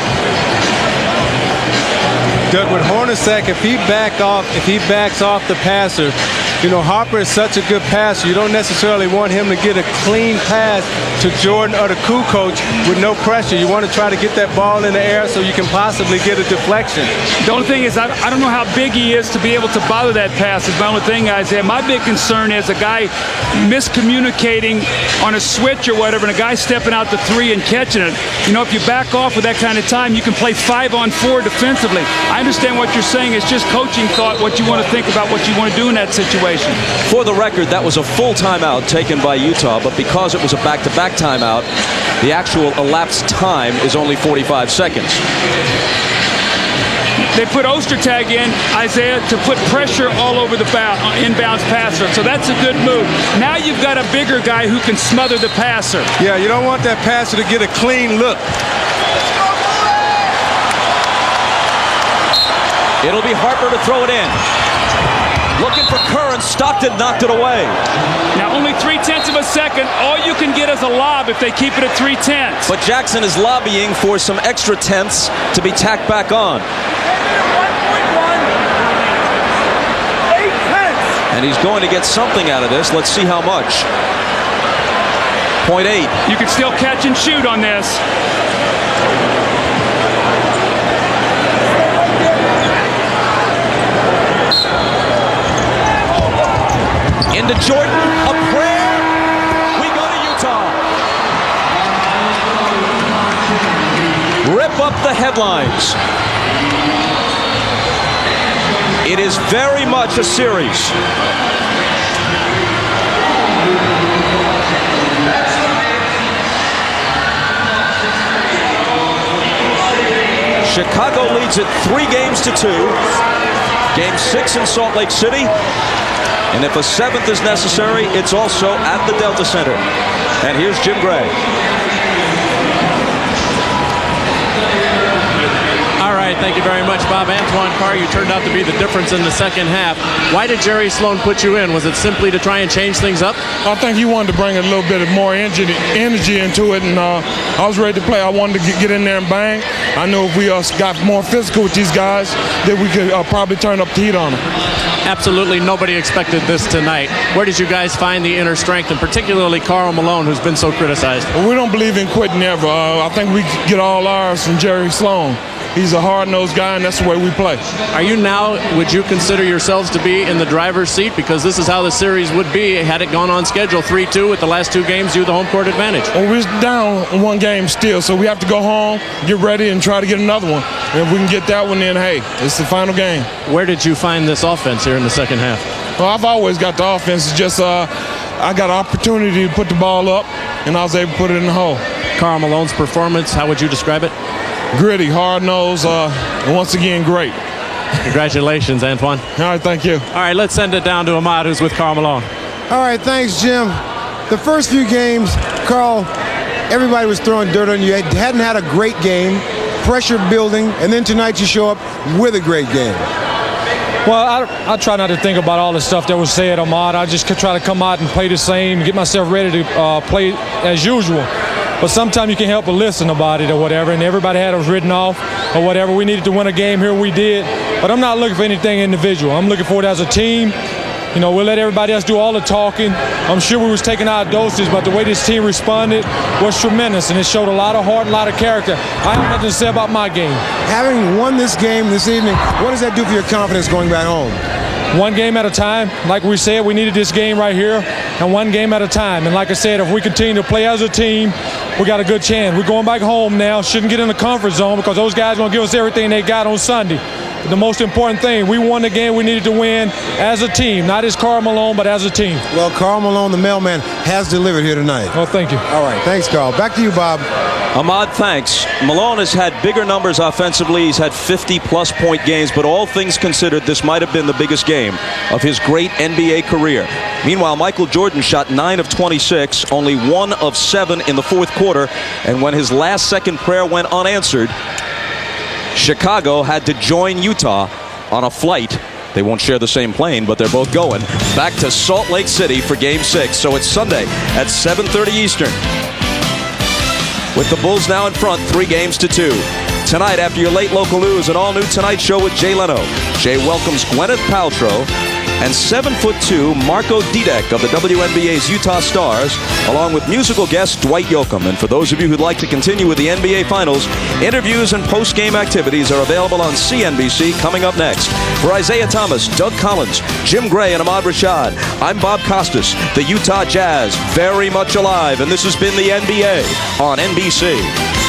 Doug, with Hornacek, if he backs off the passer, Harper is such a good passer. You don't necessarily want him to get a clean pass to Jordan or to Kukoc with no pressure. You want to try to get that ball in the air so you can possibly get a deflection. The only thing is, I don't know how big he is to be able to bother that pass. Is my only thing, Isaiah. My big concern is a guy miscommunicating on a switch or whatever, and a guy stepping out the 3 and catching it. If you back off with that kind of time, you can play 5-on-4 defensively. I understand what you're saying. It's just coaching thought, what you want to think about, what you want to do in that situation. For the record, that was a full timeout taken by Utah, but because it was a back-to-back timeout, the actual elapsed time is only 45 seconds. They put Ostertag in, Isaiah, to put pressure all over the inbounds passer. So that's a good move. Now you've got a bigger guy who can smother the passer. Yeah, you don't want that passer to get a clean look. It'll be Harper to throw it in. Looking for Kerr, and Stockton knocked it away. Now only 0.3 of a second. All you can get is a lob if they keep it at 0.3. But Jackson is lobbying for some extra tenths to be tacked back on. 8 tenths. And he's going to get something out of this. Let's see how much. 0.8. You can still catch and shoot on this. Into Jordan, a prayer. We go to Utah. Rip up the headlines. It is very much a series. Chicago leads it 3-2. Game 6 in Salt Lake City. And if a 7th is necessary, it's also at the Delta Center. And here's Jim Gray. All right, thank you very much, Bob. Antoine Carr, you turned out to be the difference in the second half. Why did Jerry Sloan put you in? Was it simply to try and change things up? I think he wanted to bring a little bit of more energy into it, and I was ready to play. I wanted to get in there and bang. I knew if we got more physical with these guys, that we could probably turn up the heat on them. Absolutely nobody expected this tonight. Where did you guys find the inner strength, and particularly Karl Malone, who's been so criticized? Well, we don't believe in quitting ever. I think we get all ours from Jerry Sloan. He's a hard-nosed guy, and that's the way we play. Are you now, would you consider yourselves to be in the driver's seat? Because this is how the series would be had it gone on schedule 3-2 with the last 2 games, you the home court advantage. Well, we're down 1 game still, so we have to go home, get ready, and try to get another one. And if we can get that one, then, hey, it's the final game. Where did you find this offense here in the second half? Well, I've always got the offense. It's just I got an opportunity to put the ball up, and I was able to put it in the hole. Karl Malone's performance, how would you describe it? Gritty, hard-nosed, and once again, great. Congratulations, Antoine. All right, thank you. All right, let's send it down to Ahmad, who's with Karl Malone. All right, thanks, Jim. The first few games, Carl, everybody was throwing dirt on you. You hadn't had a great game, pressure building, and then tonight you show up with a great game. Well, I try not to think about all the stuff that was said, Ahmad. I just try to come out and play the same, get myself ready to play as usual. But sometimes you can't help but listen about it or whatever, and everybody had us written off or whatever. We needed to win a game here, we did. But I'm not looking for anything individual. I'm looking for it as a team. You know, we'll let everybody else do all the talking. I'm sure we was taking our doses, but the way this team responded was tremendous, and it showed a lot of heart and a lot of character. I have nothing to say about my game. Having won this game this evening, what does that do for your confidence going back home? 1 game at a time. Like we said, we needed this game right here, and 1 game at a time. And like I said, if we continue to play as a team, we got a good chance. We're going back home now. Shouldn't get in the comfort zone because those guys are going to give us everything they got on Sunday. But the most important thing, we won the game we needed to win as a team, not as Karl Malone, but as a team. Well, Karl Malone, the mailman, has delivered here tonight. Well, thank you. All right, thanks, Karl. Back to you, Bob. Ahmad, thanks. Malone has had bigger numbers offensively. He's had 50-plus point games, but all things considered, this might have been the biggest game of his great NBA career. Meanwhile, Michael Jordan shot 9 of 26, only 1 of 7 in the 4th quarter, and when his last-second prayer went unanswered, Chicago had to join Utah on a flight. They won't share the same plane, but they're both going back to Salt Lake City for Game 6. So it's Sunday at 7:30 Eastern. With the Bulls now in front, 3-2. Tonight, after your late local news, an all-new Tonight Show with Jay Leno. Jay welcomes Gwyneth Paltrow and 7'2" Marco Didek of the WNBA's Utah Stars, along with musical guest Dwight Yoakam. And for those of you who'd like to continue with the NBA Finals, interviews and post-game activities are available on CNBC coming up next. For Isaiah Thomas, Doug Collins, Jim Gray, and Ahmad Rashad, I'm Bob Costas. The Utah Jazz, very much alive, and this has been the NBA on NBC.